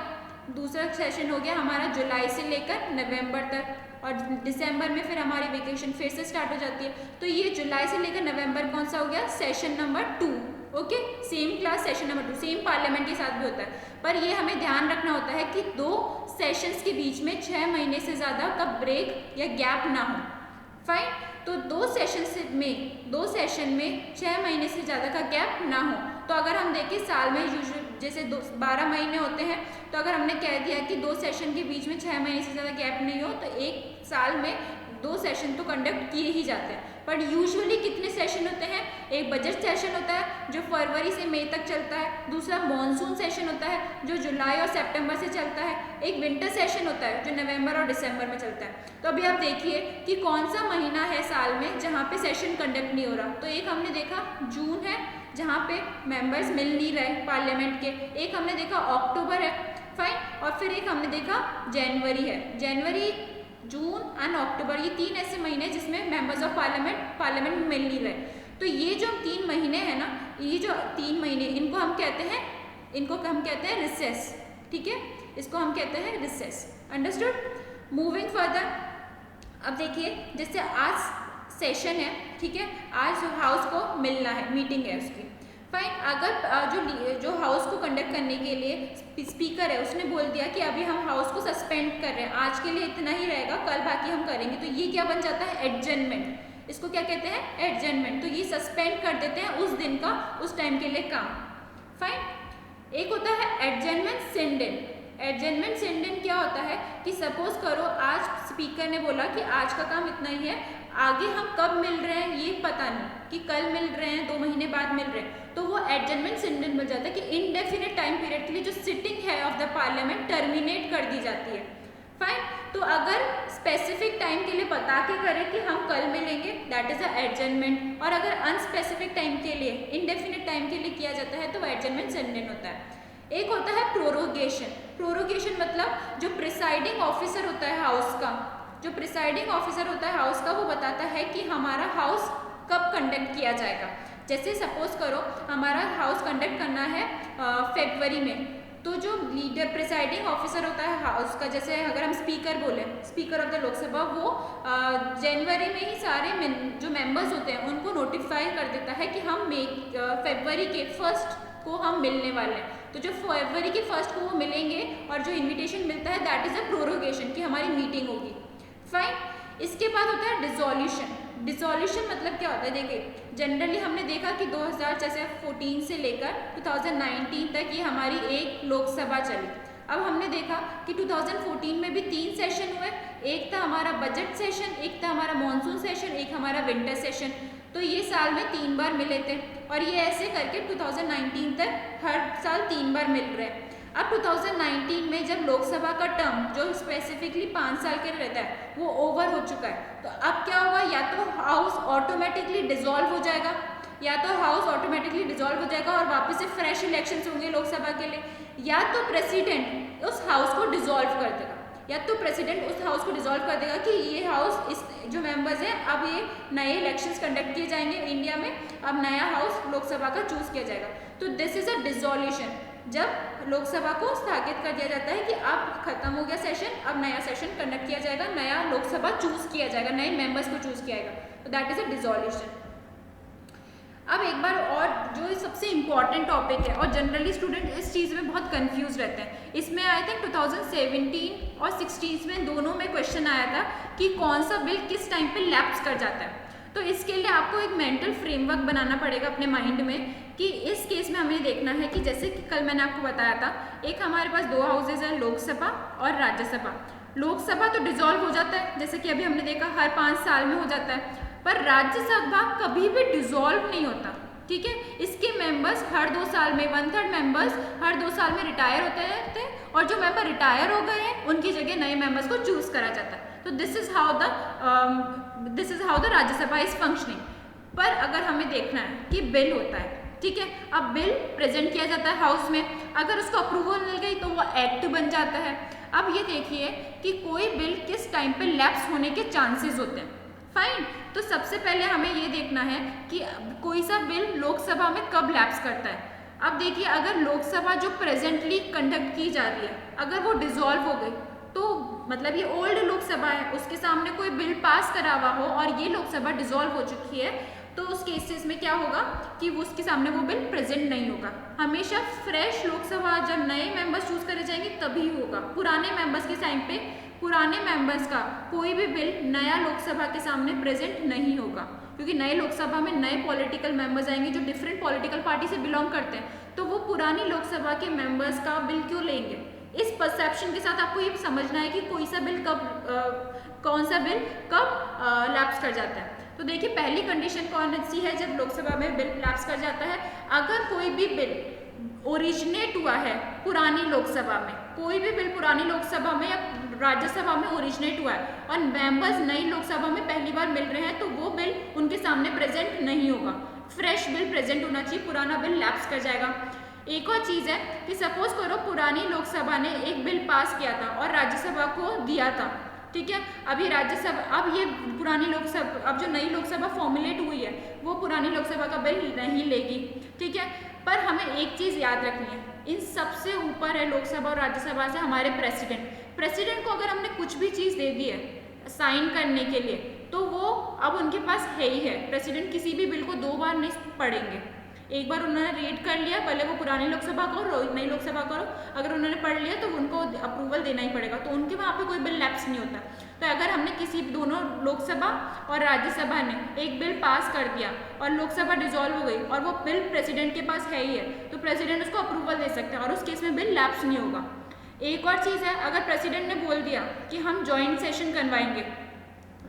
दूसरा सेशन हो गया हमारा जुलाई से लेकर नवंबर तक, और दिसंबर में फिर हमारी वेकेशन फिर से स्टार्ट हो जाती है. तो ये जुलाई से लेकर नवंबर कौन सा हो गया? Session number 2. Okay, same class session number 2, same parliament के साथ भी होता है. पर ये हमें ध्यान रखना होता है कि 2 सेशंस के बीच में 6 महीने से ज़्यादा का ब्रेक या गैप ना हो. फाइन. तो 2 सेशन में 6 महीने से ज़्यादा का गैप ना हो. तो अगर हम देखें साल में यूजुअल जैसे 12 महीने होते हैं, तो अगर हमने कह दिया कि 2 सेशन के बीच में 6 महीने से ज़्यादा गैप नहीं हो, तो एक साल में 2 सेशन तो कंडक्ट किए ही जाते हैं. पर यूजुअली कितने सेशन होते हैं? एक बजट सेशन होता है जो फरवरी से मई तक चलता है. दूसरा मॉनसून सेशन होता है जो जुलाई और सितंबर से चलता है. एक विंटर सेशन होता है जो नवंबर और दिसंबर में चलता है. तो अभी आप देखिए कि कौन सा महीना है साल में जहाँ पे सेशन कंडक्ट नहीं हो रहा. तो एक हमने देखा जून है जहाँ पे मेंबर्स मिल नहीं रहे पार्लियामेंट के. एक हमने देखा अक्टूबर है. फाइन. और फिर एक हमने देखा जनवरी है. जनवरी, जून एंड अक्टूबर, ये 3 ऐसे महीने जिसमें मेंबर्स ऑफ पार्लियामेंट में मिल नहीं रहे. तो ये जो 3 महीने हैं ना, ये जो 3 महीने इनको हम कहते हैं रिसेस. ठीक है, इसको हम कहते हैं रिसेस. अंडरस्टूड. Moving further. अब देखिए जैसे आज सेशन है, ठीक है, आज हाउस को मिलना है, मीटिंग है उसकी. फाइन. अगर जो हाउस को कंडक्ट करने के लिए स्पीकर है उसने बोल दिया कि अभी हम हाउस को सस्पेंड कर रहे हैं, आज के लिए इतना ही रहेगा, कल बाकी हम करेंगे, तो ये क्या बन जाता है? एडजर्नमेंट. इसको क्या कहते हैं? एडजर्नमेंट. तो ये सस्पेंड कर देते हैं उस दिन का, उस टाइम के लिए काम. फाइन. एक होता है एडजर्नमेंट सिंडेन. एडजर्नमेंट सिंडेन क्या होता है कि सपोज करो आज स्पीकर ने बोला कि आज का काम इतना ही है, आगे हम कब मिल रहे हैं ये पता नहीं, कि कल मिल रहे हैं, 2 महीने बाद मिल रहे हैं, तो वो एडजर्नमेंट सिंडेन मिल जाता है कि इनडेफिनेट टाइम पीरियड के लिए जो सिटिंग है ऑफ द पार्लियामेंट टर्मिनेट कर दी जाती है. फाइन. तो अगर स्पेसिफिक टाइम के लिए बता के करें कि हम कल मिलेंगे, दैट इज अ एडजर्नमेंट. और अगर अनस्पेसिफिक टाइम के लिए, इनडेफिनेट टाइम के लिए किया जाता है तो वो एडजर्नमेंट सिंडेन होता है. एक होता है प्रोरोगेशन। प्रोरोगेशन मतलब जो प्रिसाइडिंग ऑफिसर होता है हाउस का, जो प्रिसाइडिंग ऑफिसर होता है हाउस का, वो बताता है कि हमारा हाउस कब कंडक्ट किया जाएगा। जैसे सपोज करो हमारा हाउस कंडक्ट करना है फरवरी में, तो जो लीडर प्रिसाइडिंग ऑफिसर होता है हाउस का, जैसे अगर हम स्पीकर बोले, स्पीकर ऑफ द लोकसभा, वो जनवरी में ही सारे जो मेंबर्स होते हैं उनको नोटिफाई कर देता है कि हम फरवरी के 1 को हम मिलने वाले हैं। तो जो फरवरी के 1 को वो मिलेंगे और जो इन्विटेशन मिलता है दैट इज अ प्रोरोगेशन कि हमारी मीटिंग होगी। फाइन। इसके बाद होता है डिसोल्यूशन। डिसोल्यूशन मतलब क्या होता है, देखिए जनरली हमने देखा कि 2014 से लेकर 2019 तक ये हमारी एक लोकसभा चली। अब हमने देखा कि 2014 में भी 3 सेशन हुए, एक था हमारा बजट सेशन, एक था हमारा मॉनसून सेशन, एक हमारा विंटर सेशन। तो ये साल में 3 बार मिले थे और ये ऐसे करके 2019 तक हर साल 3 बार मिल रहे हैं। अब 2019 में जब लोकसभा का टर्म जो स्पेसिफिकली 5 साल के रहता है वो ओवर हो चुका है, तो अब क्या होगा, या तो हाउस ऑटोमेटिकली डिसॉल्व हो जाएगा, या तो हाउस ऑटोमेटिकली डिसॉल्व हो जाएगा और वापस से फ्रेश इलेक्शंस होंगे लोकसभा के लिए, या तो प्रेसिडेंट उस हाउस को डिसॉल्व कर देगा, या तो प्रेसिडेंट उस हाउस को डिसॉल्व कर देगा कि ये हाउस, इस जो मेंबर्स हैं अब ये नए इलेक्शंस कंडक्ट किए जाएंगे इंडिया में, अब नया हाउस लोकसभा का चूज किया जाएगा। तो दिस इज अ डिसोल्यूशन, जब लोकसभा को स्थगित कर दिया जाता है कि अब खत्म हो गया सेशन, अब नया सेशन कंडक्ट किया जाएगा, नया लोकसभा चूज किया जाएगा, नए मेंबर्स को चूज किया जाएगा। तो दैट इज अ डिसोल्यूशन। अब एक बार और जो सबसे इम्पॉर्टेंट टॉपिक है और जनरली स्टूडेंट इस चीज़ में बहुत कंफ्यूज रहते हैं, इसमें आई थिंक 2017 और 16 में दोनों में क्वेश्चन आया था कि कौन सा बिल किस टाइम पे लैप्स कर जाता है। तो इसके लिए आपको एक मेंटल फ्रेमवर्क बनाना पड़ेगा अपने माइंड में कि इस केस में हमें देखना है कि जैसे कि कल मैंने आपको बताया था, एक हमारे पास 2 हाउसेज हैं, लोकसभा और राज्यसभा। लोकसभा तो डिसॉल्व हो जाता है, जैसे कि अभी हमने देखा हर 5 साल में हो जाता है, पर राज्यसभा कभी भी डिसॉल्व नहीं होता। ठीक है, इसके मेंबर्स हर 2 साल में 1/3 मेंबर्स हर 2 साल में रिटायर होते हैं और जो मेंबर रिटायर हो गए हैं उनकी जगह नए मेंबर्स को चूज करा जाता है। तो this is how the Rajya Sabha is functioning. पर अगर हमें देखना है कि बिल होता है, ठीक है, अब बिल प्रेजेंट किया जाता है हाउस में, अगर उसको अप्रूवल मिल गई तो वो एक्ट बन जाता है। अब ये देखिए कि कोई बिल किस टाइम पे लैप्स होने के चांसेस होते हैं। फाइन। तो सबसे पहले हमें ये देखना है कि कोई सा बिल लोकसभा में कब लैप्स करता है। अब देखिए अगर लोकसभा जो प्रेजेंटली कंडक्ट की जा रही है अगर वो डिसॉल्व हो गई तो मतलब ये ओल्ड लोकसभा है, उसके सामने कोई बिल पास करा हुआ हो और ये लोकसभा डिसॉल्व हो चुकी है, तो उस केसेस में क्या होगा कि वो उसके सामने वो बिल प्रेजेंट नहीं होगा। हमेशा फ्रेश लोकसभा जब नए मेंबर्स चूज करे जाएंगे तभी होगा। पुराने मेंबर्स के टाइम पे पुराने मेंबर्स का कोई भी बिल नया लोकसभा के सामने प्रेजेंट नहीं होगा, क्योंकि नए लोकसभा में नए पॉलिटिकल मेंबर्स आएंगे जो डिफरेंट पॉलिटिकल पार्टी से बिलोंग करते हैं, तो वो पुरानी लोकसभा के मेंबर्स का बिल क्यों लेंगे। इस परसेप्शन के साथ आपको ये समझना है कि कोई सा बिल कौन सा बिल कब लैप्स कर जाता है। तो देखिए पहली कंडीशन कौन सी है जब लोकसभा में बिल लैप्स कर जाता है, अगर कोई भी बिल ओरिजिनेट हुआ है पुरानी लोकसभा में, कोई भी बिल पुरानी लोकसभा में या राज्यसभा में ओरिजिनेट हुआ है और मेंबर्स नई लोकसभा में पहली बार मिल रहे हैं, तो वो बिल उनके सामने प्रेजेंट नहीं होगा। फ्रेश बिल प्रेजेंट होना चाहिए, पुराना बिल लैप्स कर जाएगा। एक और चीज़ है कि सपोज करो पुरानी लोकसभा ने एक बिल पास किया था और राज्यसभा को दिया था, ठीक है, अब ये राज्यसभा, अब ये पुरानी लोकसभा, अब जो नई लोकसभा फॉर्मुलेट हुई है वो पुरानी लोकसभा का बिल नहीं लेगी, ठीक है। पर हमें एक चीज़ याद रखनी है, इन सबसे ऊपर है लोकसभा और राज्यसभा से हमारे प्रेसिडेंट को अगर हमने कुछ भी चीज़ दे दी है साइन करने के लिए, तो वो अब उनके पास है ही है। प्रेसिडेंट किसी भी बिल को 2 बार नहीं पढ़ेंगे, एक बार उन्होंने रीड कर लिया, भले वो पुरानी लोकसभा को नई लोकसभा को, अगर उन्होंने पढ़ लिया तो उनको अप्रूवल देना ही पड़ेगा, तो उनके वहाँ पे कोई बिल लैप्स नहीं होता। तो अगर हमने किसी दोनों लोकसभा और राज्यसभा ने एक बिल पास कर दिया और लोकसभा डिसॉल्व हो गई और वो बिल प्रेसिडेंट के पास है ही है, तो प्रेसिडेंट उसको अप्रूवल दे सकते हैं और उस केस में बिल लैप्स नहीं होगा। एक और चीज़ है, अगर प्रेसिडेंट ने बोल दिया कि हम जॉइंट सेशन करवाएंगे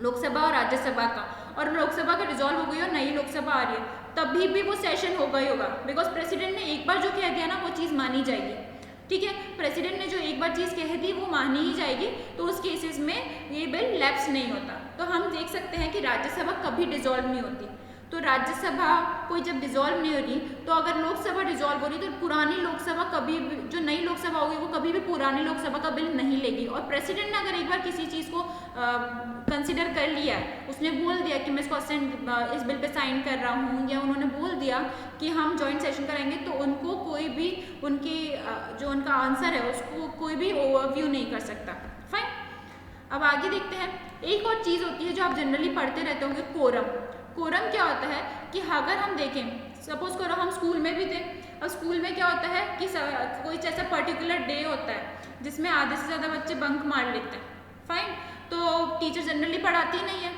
लोकसभा और राज्यसभा का, और लोकसभा का डिसॉल्व हो गई और नई लोकसभा आ रही है, तभी भी वो सेशन होगा ही होगा, बिकॉज प्रेसिडेंट ने एक बार जो कह दिया ना वो चीज़ मानी जाएगी, ठीक है। प्रेसिडेंट ने जो एक बार चीज़ कह दी वो मानी ही जाएगी, तो उस केसेस में ये बिल लैप्स नहीं होता। तो हम देख सकते हैं कि राज्यसभा कभी डिसॉल्व नहीं होती। तो राज्यसभा कोई जब डिसॉल्व नहीं हो रही, तो अगर लोकसभा डिसॉल्व हो रही तो पुरानी लोकसभा कभी भी, जो नई लोकसभा होगी वो कभी भी पुरानी लोकसभा का बिल नहीं लेगी। और प्रेसिडेंट ने अगर एक बार किसी चीज़ को कंसिडर कर लिया है, उसने बोल दिया कि मैं इस बिल पे साइन कर रहा हूँ, या उन्होंने बोल दिया कि हम जॉइंट सेशन कराएंगे, तो उनको कोई भी उनकी जो उनका आंसर है उसको कोई भी ओवरव्यू नहीं कर सकता। फाइन, अब आगे देखते हैं। एक और चीज़ होती है जो आप जनरली पढ़ते रहते होंगे, कोरम। कोरम क्या होता है कि अगर हम देखें, सपोज करो हम स्कूल में भी थे, और स्कूल में क्या होता है कि कोई ऐसा पर्टिकुलर डे होता है जिसमें आधे से ज़्यादा बच्चे बंक मार लेते हैं। फाइन, तो टीचर जनरली पढ़ाती ही नहीं है,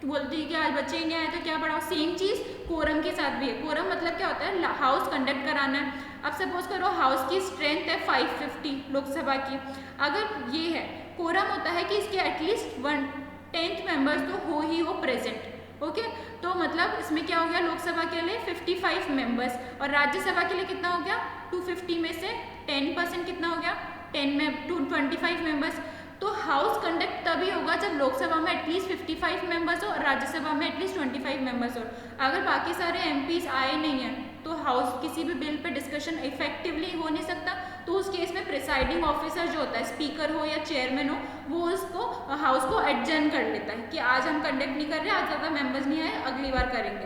बोलती है कि आज बच्चे ही नहीं आए तो क्या पढ़ाओ। सेम चीज़ कोरम के साथ भी है। कोरम मतलब क्या होता है, हाउस कंडक्ट कराना है। अब सपोज करो हाउस की स्ट्रेंथ है 550 लोकसभा की, अगर ये है, कोरम होता है कि इसके एटलीस्ट 1/10 मेंबर्स तो हो प्रेजेंट। ओके, तो मतलब इसमें क्या हो गया, लोकसभा के लिए 55 मेंबर्स, और राज्यसभा के लिए कितना हो गया, 250 में से 10% कितना हो गया, 25 मेंबर्स। तो हाउस कंडक्ट तभी होगा जब लोकसभा में एटलीस्ट 55 मेंबर्स हो और राज्यसभा में एटलीस्ट 25 मेंबर्स हो। अगर बाकी सारे एमपीज आए नहीं हैं तो हाउस किसी भी बिल पे डिस्कशन इफेक्टिवली हो नहीं सकता। तो उस केस में प्रिसाइडिंग ऑफिसर जो होता है, स्पीकर हो या चेयरमैन हो, वो उसको हाउस को एडजर्न कर लेता है कि आज हम कंडक्ट नहीं कर रहे, आज ज़्यादा मेंबर्स नहीं आए, अगली बार करेंगे।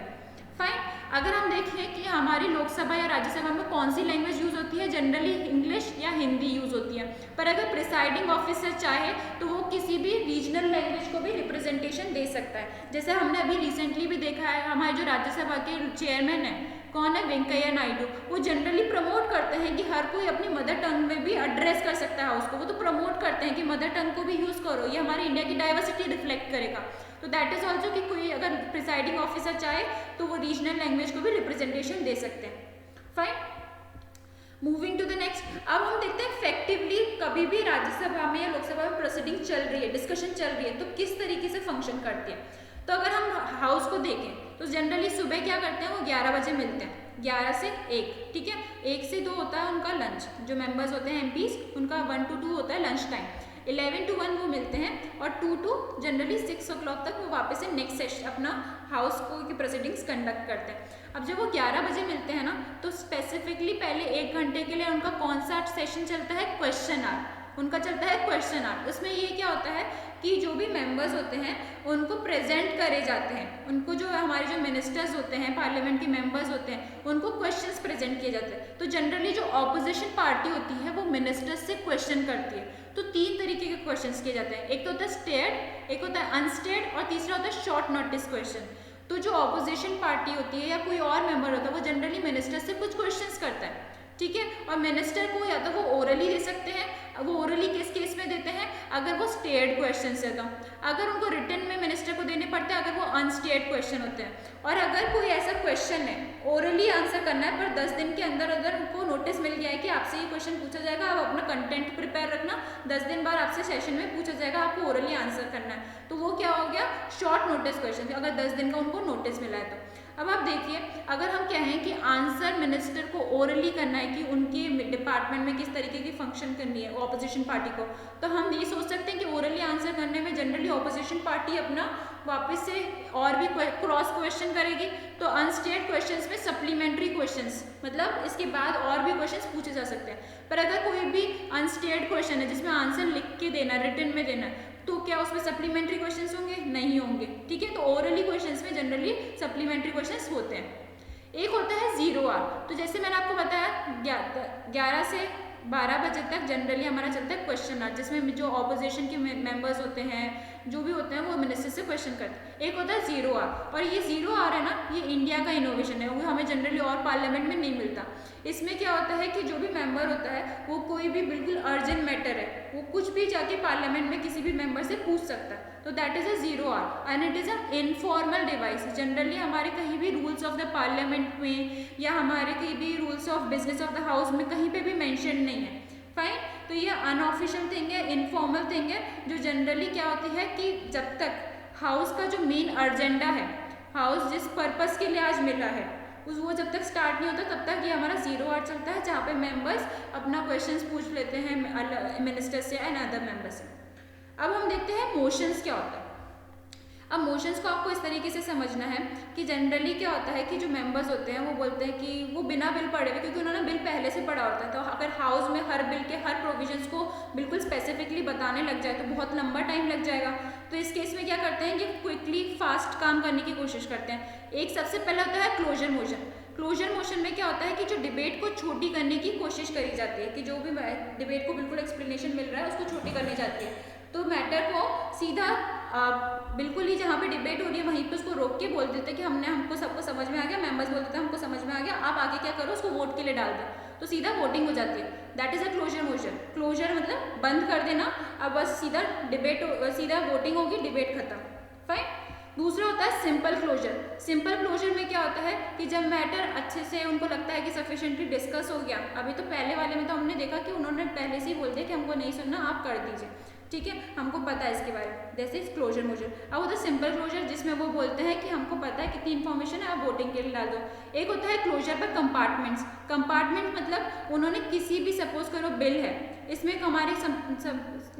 फाइन, अगर हम देखें कि हमारी लोकसभा या राज्यसभा में कौन सी लैंग्वेज यूज़ होती है, जनरली इंग्लिश या हिंदी यूज़ होती है। पर अगर प्रिसाइडिंग ऑफिसर चाहे तो वो किसी भी रीजनल लैंग्वेज को भी रिप्रेजेंटेशन दे सकता है। जैसे हमने अभी रिसेंटली भी देखा है, हमारे जो राज्यसभा के चेयरमैन है, कौन है, वेंकैया नायडू, वो जनरली प्रमोट करते हैं कि हर कोई अपनी मदर टंग में भी एड्रेस कर सकता है हाउस को। वो तो प्रमोट करते हैं कि मदर टंग को भी यूज़ करो, ये हमारी इंडिया की डाइवर्सिटी रिफ्लेक्ट करेगा। तो दैट इज ऑल्सो कि कोई अगर प्रिसाइडिंग ऑफिसर चाहे तो वो रीजनल लैंग्वेज को भी रिप्रेजेंटेशन दे सकते हैं। Fine, moving to the next. अब हम देखते हैं इफेक्टिवली कभी भी राज्यसभा में या लोकसभा में प्रोसीडिंग चल रही है, डिस्कशन चल रही है, तो किस तरीके से फंक्शन करती है। तो अगर हम हाउस को देखें तो जनरली सुबह क्या करते हैं, वो 11 बजे मिलते हैं, 11 से 1, ठीक है। 1 से 2 होता है उनका लंच, जो मेंबर्स होते हैं एमपीज, उनका 1 to 2 होता है लंच टाइम। 11 to 1 वो मिलते हैं, और 2 to जनरली 6 o'clock तक वो वापस से नेक्स्ट सेशन अपना हाउस को की प्रोसीडिंग्स कंडक्ट करते हैं। अब जब वो 11 बजे मिलते हैं ना, तो स्पेसिफिकली पहले 1 घंटे के लिए उनका कौन सा सेशन चलता है, क्वेश्चन आवर। उनका चलता है क्वेश्चन आवर। उसमें ये क्या होता है कि जो भी मेंबर्स होते हैं उनको प्रेजेंट करे जाते हैं, उनको जो हमारे जो मिनिस्टर्स होते हैं, पार्लियामेंट के मेंबर्स होते हैं, उनको क्वेश्चंस प्रेजेंट किए जाते हैं। तो जनरली जो ऑपोजिशन पार्टी होती है वो मिनिस्टर्स से क्वेश्चन करती है। तो 3 तरीके के क्वेश्चंस किए जाते हैं, एक तो होता है स्टेड, एक होता है अनस्टेड, और तीसरा होता है शॉर्ट नोटिस क्वेश्चन। तो जो ऑपोजिशन पार्टी होती है या कोई और मेंबर होता है वो जनरली मिनिस्टर से कुछ क्वेश्चंस करता है, ठीक है। और मिनिस्टर को या तो वो ओरली दे सकते हैं, वो ओरली किस केस में देते हैं, अगर वो स्टेड क्वेश्चन है तो। अगर उनको रिटर्न में मिनिस्टर को देने पड़ते हैं अगर वो अनस्टेड क्वेश्चन होते हैं। और अगर कोई ऐसा क्वेश्चन है ओरली आंसर करना है, पर 10 दिन के अंदर अगर उनको नोटिस मिल गया है कि आपसे ये क्वेश्चन पूछा जाएगा, आप अपना कंटेंट प्रिपेयर रखना, 10 दिन बाद आपसे सेशन में पूछा जाएगा, आपको ओरली आंसर करना है, तो वो क्या हो गया, शॉर्ट नोटिस क्वेश्चन, अगर 10 दिन का उनको नोटिस मिला है तो। अब आप देखिए, अगर हम कहें कि आंसर मिनिस्टर को ओरली करना है कि उनके डिपार्टमेंट में किस तरीके की फंक्शन करनी है ऑपोजिशन पार्टी को, तो हम ये सोच सकते हैं कि ओरली आंसर करने में जनरली ऑपोजिशन पार्टी अपना वापस से और भी क्रॉस क्वेश्चन करेगी। तो अनस्टेड क्वेश्चंस में सप्लीमेंट्री क्वेश्चंस, मतलब इसके बाद और भी क्वेश्चंस पूछे जा सकते हैं। पर अगर कोई भी अनस्टेड क्वेश्चन है जिसमें आंसर लिख के देना है, रिटन में देना है, तो क्या उसमें सप्लीमेंट्री क्वेश्चंस होंगे, नहीं होंगे, ठीक है। तो ओरली क्वेश्चंस में जनरली सप्लीमेंट्री क्वेश्चंस होते हैं। एक होता है 0 आवर। तो जैसे मैंने आपको बताया 11 से 12 बजे तक जनरली हमारा चलता है क्वेश्चन आवर, जिसमें जो ऑपोजिशन के मेंबर्स होते हैं, जो भी होते हैं, वो मिनिस्टर से क्वेश्चन करते हैं। एक होता है 0 आवर, और ये 0 आवर है ना, ये इंडिया का इनोवेशन है, वो हमें जनरली और पार्लियामेंट में नहीं मिलता। इसमें क्या होता है कि जो भी मेंबर होता है वो कोई भी बिल्कुल अर्जेंट मैटर है, वो कुछ भी जाके पार्लियामेंट में किसी भी मेंबर से पूछ सकता है, तो that is a 0 our and it is a informal device. Generally हमारे कहीं भी रूल्स ऑफ द पार्लियामेंट में या हमारे कहीं भी rules of business of the house में कहीं पे भी मेंशन नहीं है, फाइन। तो ये अनऑफिशियल थिंग है, इनफॉर्मल थिंग है, जो जनरली क्या होती है कि जब तक हाउस का जो मेन एजेंडा है, हाउस जिस पर्पस के लिए आज मिला है, वो जब तक स्टार्ट नहीं होता तब तक ये हमारा 0 आवर चलता है, जहाँ पे मेंबर्स अपना क्वेश्चंस पूछ लेते हैं मिनिस्टर से एंड अदर मेंबर्स से। अब हम देखते हैं मोशंस क्या होता है। अब मोशंस को आपको इस तरीके से समझना है कि जनरली क्या होता है कि जो मेंबर्स होते हैं वो बोलते हैं कि वो बिना बिल पढ़े हुए, क्योंकि उन्होंने बिल पहले से पढ़ा होता है, तो अगर हाउस में हर बिल के हर प्रोविजंस को बिल्कुल स्पेसिफिकली बताने लग जाए तो बहुत लंबा टाइम लग जाएगा। तो इस केस में क्या करते हैं, ये क्विकली फास्ट काम करने की कोशिश करते हैं। एक सबसे पहला होता है क्लोजर मोशन। क्लोजर मोशन में क्या होता है कि जो डिबेट को छोटी करने की कोशिश करी जाती है, कि जो भी डिबेट को बिल्कुल एक्सप्लेनेशन मिल रहा है उसको छोटी करनी जाती है। तो मैटर को सीधा बिल्कुल ही जहाँ पे डिबेट हो रही है वहीं पे उसको रोक के बोल देते हैं कि हमको सबको समझ में आ गया। मेंबर्स बोलते थे हमको समझ में आ गया, आप आगे क्या करो, उसको वोट के लिए डाल दो, तो सीधा वोटिंग हो जाती है। That is a closure motion. Closure मतलब बंद कर देना, अब बस सीधा सीधा वोटिंग होगी, डिबेट खत्म। फाइन। दूसरा होता है सिंपल क्लोजर। सिंपल क्लोजर में क्या होता है कि जब मैटर अच्छे से उनको लगता है कि सफिशिएंटली डिस्कस हो गया, अभी तो पहले वाले में तो हमने देखा कि उन्होंने पहले से ही बोल दिया कि हमको नहीं सुनना, आप कर दीजिए, ठीक है, हमको पता है इसके बारे में, जैसे क्लोजर मोशन। अब होता है सिंपल क्लोजर, जिसमें वो बोलते हैं कि हमको पता है कितनी इन्फॉर्मेशन है, आप वोटिंग के लिए डाल दो। एक होता है क्लोजर पर कंपार्टमेंट्स। कंपार्टमेंट मतलब उन्होंने किसी भी, सपोज करो बिल है, इसमें हमारी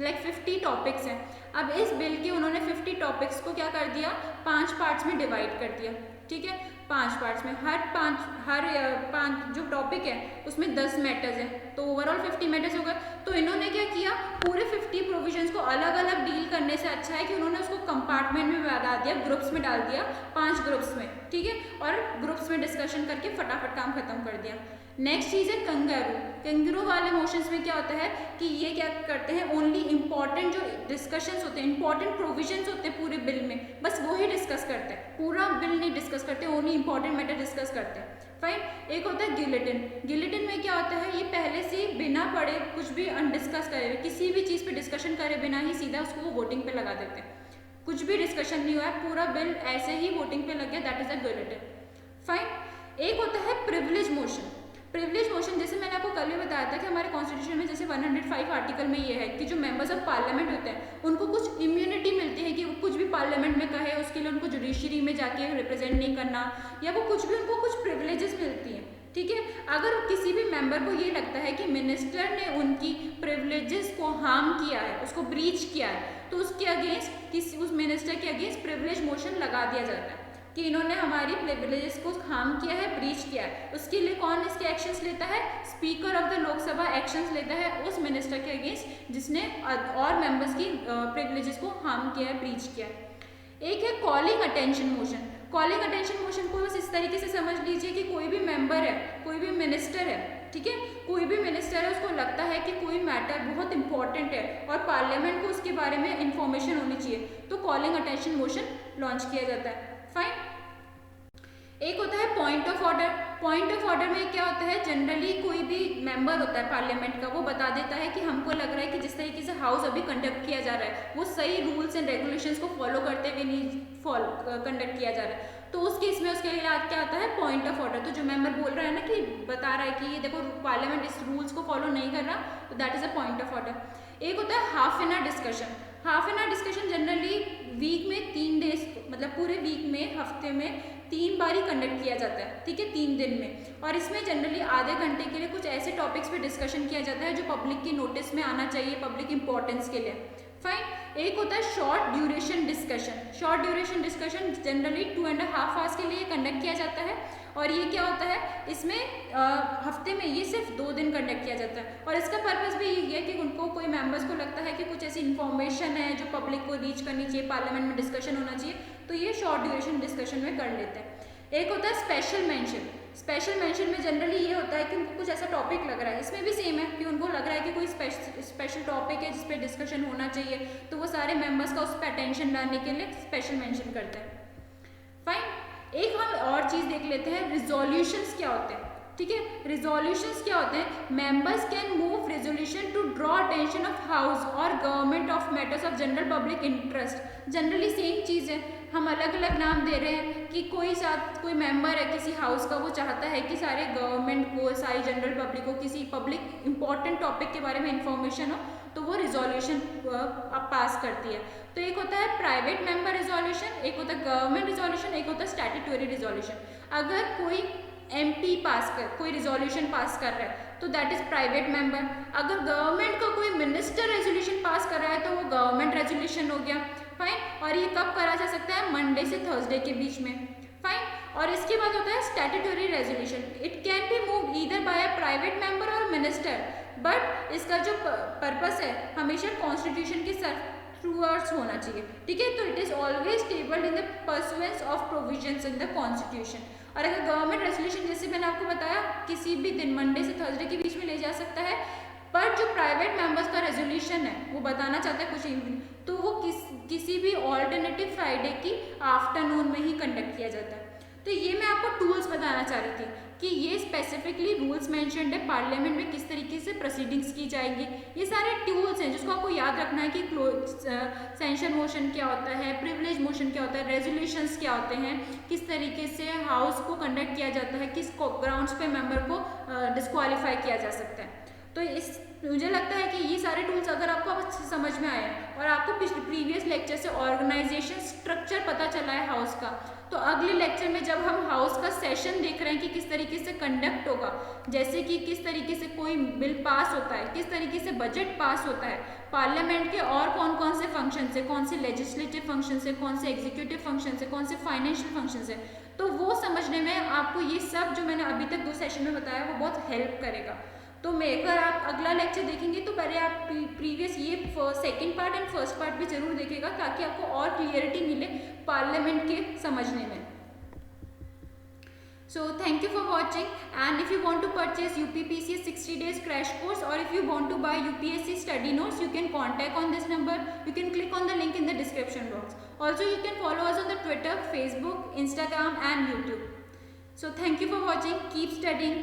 लाइक 50 टॉपिक्स हैं। अब इस बिल के उन्होंने 50 टॉपिक्स को क्या कर दिया, 5 पार्ट्स में डिवाइड कर दिया, ठीक है, 5 पार्ट्स में, हर पाँच जो टॉपिक है उसमें 10 मैटर्स हैं, तो ओवरऑल 50 मैटर्स हो गए। तो इन्होंने क्या किया, पूरे 50 प्रोविजंस को अलग अलग डील करने से अच्छा है कि उन्होंने उसको कंपार्टमेंट में डाल दिया, ग्रुप्स में डाल दिया, 5 ग्रुप्स में, ठीक है, और ग्रुप्स में डिस्कशन करके फटाफट काम खत्म कर दिया। नेक्स्ट चीज़ है कंगारू। कंगारू वाले मोशंस में क्या होता है कि ये क्या करते हैं, ओनली इंपॉर्टेंट जो डिस्कशंस होते हैं, इंपॉर्टेंट प्रोविजंस होते हैं पूरे बिल में, बस वो ही डिस्कस करते हैं, पूरा बिल नहीं डिस्कस करते, ओनली इंपॉर्टेंट मैटर डिस्कस करते हैं। फाइन। एक होता है गिलेटिन। गिलेटिन में क्या होता है, ये पहले से बिना पढ़े कुछ भी अनडिस्कस करे, किसी भी चीज़ पे डिस्कशन करे बिना ही सीधा उसको वो वोटिंग पे लगा देते हैं, कुछ भी डिस्कशन नहीं हुआ है, पूरा बिल ऐसे ही वोटिंग पे लग गया, that is a guillotine. Fine. एक होता है प्रिविलेज मोशन। प्रिविलेज मोशन, जैसे मैंने आपको कल भी बताया था कि हमारे कॉन्स्टिट्यूशन में जैसे 105 आर्टिकल में ये है कि जो मेंबर्स ऑफ पार्लियामेंट होते हैं उनको कुछ इम्यूनिटी मिलती है कि वो कुछ भी पार्लियामेंट में कहे उसके लिए उनको जुडिशरी में जाके रिप्रेजेंट नहीं करना, या वो कुछ भी, उनको कुछ प्रिविलेजेस मिलती हैं, ठीक है। अगर किसी भी मेंबर को ये लगता है कि मिनिस्टर ने उनकी प्रिविलेजेस को हार्म किया है, उसको ब्रीच किया है, तो उसके अगेंस्ट उस मिनिस्टर के अगेंस्ट प्रिविलेज मोशन लगा दिया जाता है कि इन्होंने हमारी प्रिविलेजेस को हार्म किया है, ब्रीच किया है। उसके लिए कौन इसके एक्शंस लेता है, speaker of the Lok Sabha actions लेता है उस मिनिस्टर के अगेंस्ट जिसने और मेंबर्स की प्रिविलेजेस को हार्म किया है, ब्रीच किया है। एक है calling attention motion. Calling attention motion को बस इस तरीके से समझ लीजिए कि कोई भी मेंबर है, कोई भी मिनिस्टर है, ठीक है, कोई भी मिनिस्टर है, उसको लगता है कि कोई मैटर बहुत इंपॉर्टेंट है और पार्लियामेंट को उसके बारे में इंफॉर्मेशन होनी चाहिए, तो कॉलिंग अटेंशन मोशन लॉन्च किया जाता है। फाइन। एक होता है point of order. Point of order में क्या होता है, जनरली कोई भी मेंबर होता है पार्लियामेंट का, वो बता देता है कि हमको लग रहा है कि जिस तरीके से हाउस अभी कंडक्ट किया जा रहा है वो सही रूल्स एंड रेगुलेशंस को फॉलो करते हुए नहीं कंडक्ट किया जा रहा है, तो उस केस में उसके लिए क्या आता है, पॉइंट ऑफ ऑर्डर। तो जो मेंबर बोल रहा है ना कि बता रहा है कि ये देखो पार्लियामेंट इस रूल्स को फॉलो नहीं कर रहा, तो that is a point of order. एक होता है half an hour discussion. Half an hour discussion generally week में 3 डेज, मतलब पूरे वीक में, हफ्ते में 3 बार ही कंडक्ट किया जाता है, ठीक है, 3 दिन में, और इसमें जनरली आधे घंटे के लिए कुछ ऐसे टॉपिक्स पे डिस्कशन किया जाता है जो पब्लिक की नोटिस में आना चाहिए, पब्लिक इंपॉर्टेंस के लिए। फाइन। एक होता है short duration discussion. Short duration discussion generally 2.5 hours के लिए कंडक्ट किया जाता है, और ये क्या होता है, इसमें हफ्ते में ये सिर्फ 2 दिन कंडक्ट किया जाता है, और इसका पर्पस भी यही है कि उनको, कोई मेंबर्स को लगता है कि कुछ ऐसी इन्फॉर्मेशन है जो पब्लिक को रीच करनी चाहिए, पार्लियामेंट में डिस्कशन होना चाहिए, तो ये शॉर्ट ड्यूरेशन डिस्कशन में कर लेते हैं। एक होता है स्पेशल मेंशन। स्पेशल मेंशन में जनरली ये होता है कि उनको कुछ ऐसा टॉपिक लग रहा है, इसमें भी सेम है कि उनको लग रहा है कि कोई स्पेशल टॉपिक है जिस पे डिस्कशन होना चाहिए, तो वो सारे मेंबर्स का उस पर अटेंशन डालने के लिए स्पेशल मेंशन करते हैं। फाइन। एक हम और चीज़ देख लेते हैं, रिजोल्यूशंस क्या होते हैं, ठीक है। रिजोल्यूशंस क्या होते हैं, members can move resolution to draw attention of house और government of matters of general public interest. Generally same चीज़ है, हम अलग अलग नाम दे रहे हैं कि कोई मेंबर है किसी हाउस का, वो चाहता है कि सारे गवर्नमेंट को, सारी जनरल पब्लिक को किसी पब्लिक इंपॉर्टेंट टॉपिक के बारे में इंफॉर्मेशन हो, तो वो रिजोल्यूशन पास करती है। तो एक होता है प्राइवेट मेंबर रिजोल्यूशन, एक होता है गवर्नमेंट रिजोल्यूशन, एक होता है स्टैट्यूटरी रिजोल्यूशन। अगर कोई MP कोई रिजोल्यूशन पास कर रहा है तो दैट इज प्राइवेट मेंबर। अगर गवर्नमेंट का कोई मिनिस्टर रेजोल्यूशन पास कर रहा है तो वो गवर्नमेंट रेजोल्यूशन हो गया। फाइन। और ये कब करा जा सकता है? मंडे से थर्सडे के बीच में, फाइन। और इसके बाद होता है statutory resolution. It can be move either by a private member और मिनिस्टर, बट इसका जो पर्पस है हमेशा कॉन्स्टिट्यूशन के थ्रूआउट्स होना चाहिए, ठीक है। तो it is always tabled in the pursuance of provisions in the constitution. और अगर गवर्नमेंट रेजोल्यूशन, जैसे मैंने आपको बताया, किसी भी दिन मंडे से थर्सडे के बीच में ले जा सकता है, पर जो प्राइवेट मेंबर्स का रेजोल्यूशन है वो बताना चाहता है कुछ इवनिंग, तो वो किसी भी ऑल्टरनेटिव फ्राइडे की आफ्टरनून में ही कंडक्ट किया जाता है। तो ये मैं आपको टूल्स बताना चाह रही थी कि ये स्पेसिफिकली रूल्स मेंशन्ड है पार्लियामेंट में किस तरीके से प्रोसीडिंग्स की जाएंगी। ये सारे टूल्स हैं जिसको आपको याद रखना है कि सेंशन मोशन क्या होता है, प्रिविलेज मोशन क्या होता है, रेजोल्यूशंस क्या होते हैं, किस तरीके से हाउस को कंडक्ट किया जाता है, किस ग्राउंड्स पे मेंबर को डिस्क्वालीफाई किया जा सकता है। तो मुझे लगता है कि ये सारे टूल्स अगर आपको अच्छे समझ में आए और आपको प्रीवियस लेक्चर से ऑर्गेनाइजेशन स्ट्रक्चर पता चला है हाउस का, तो अगले लेक्चर में जब हम हाउस का सेशन देख रहे हैं कि किस तरीके से कंडक्ट होगा, जैसे कि किस तरीके से कोई बिल पास होता है, किस तरीके से बजट पास होता है, पार्लियामेंट के और कौन कौन से फंक्शन है, कौन से लेजिस्लेटिव फंक्शन है, कौन से एग्जीक्यूटिव फंक्शन है, कौन से फाइनेंशियल फंक्शन है, तो वो समझने में आपको ये सब जो मैंने अभी तक 2 सेशन में बताया वो बहुत हेल्प करेगा। तो अगर आप अगला लेक्चर देखेंगे तो पहले आप प्रीवियस ये second part and first part भी जरूर देखेगा, ताकि आपको और क्लियरिटी मिले पार्लियामेंट के समझने में। So thank you for watching, and if you want to purchase UPPCS 60 days crash course, or if you want to buy UPSC study notes, you can contact on this number. You can click on the link in the description box. Also you can follow us on the Twitter, Facebook, Instagram and YouTube. So thank you for watching. Keep studying.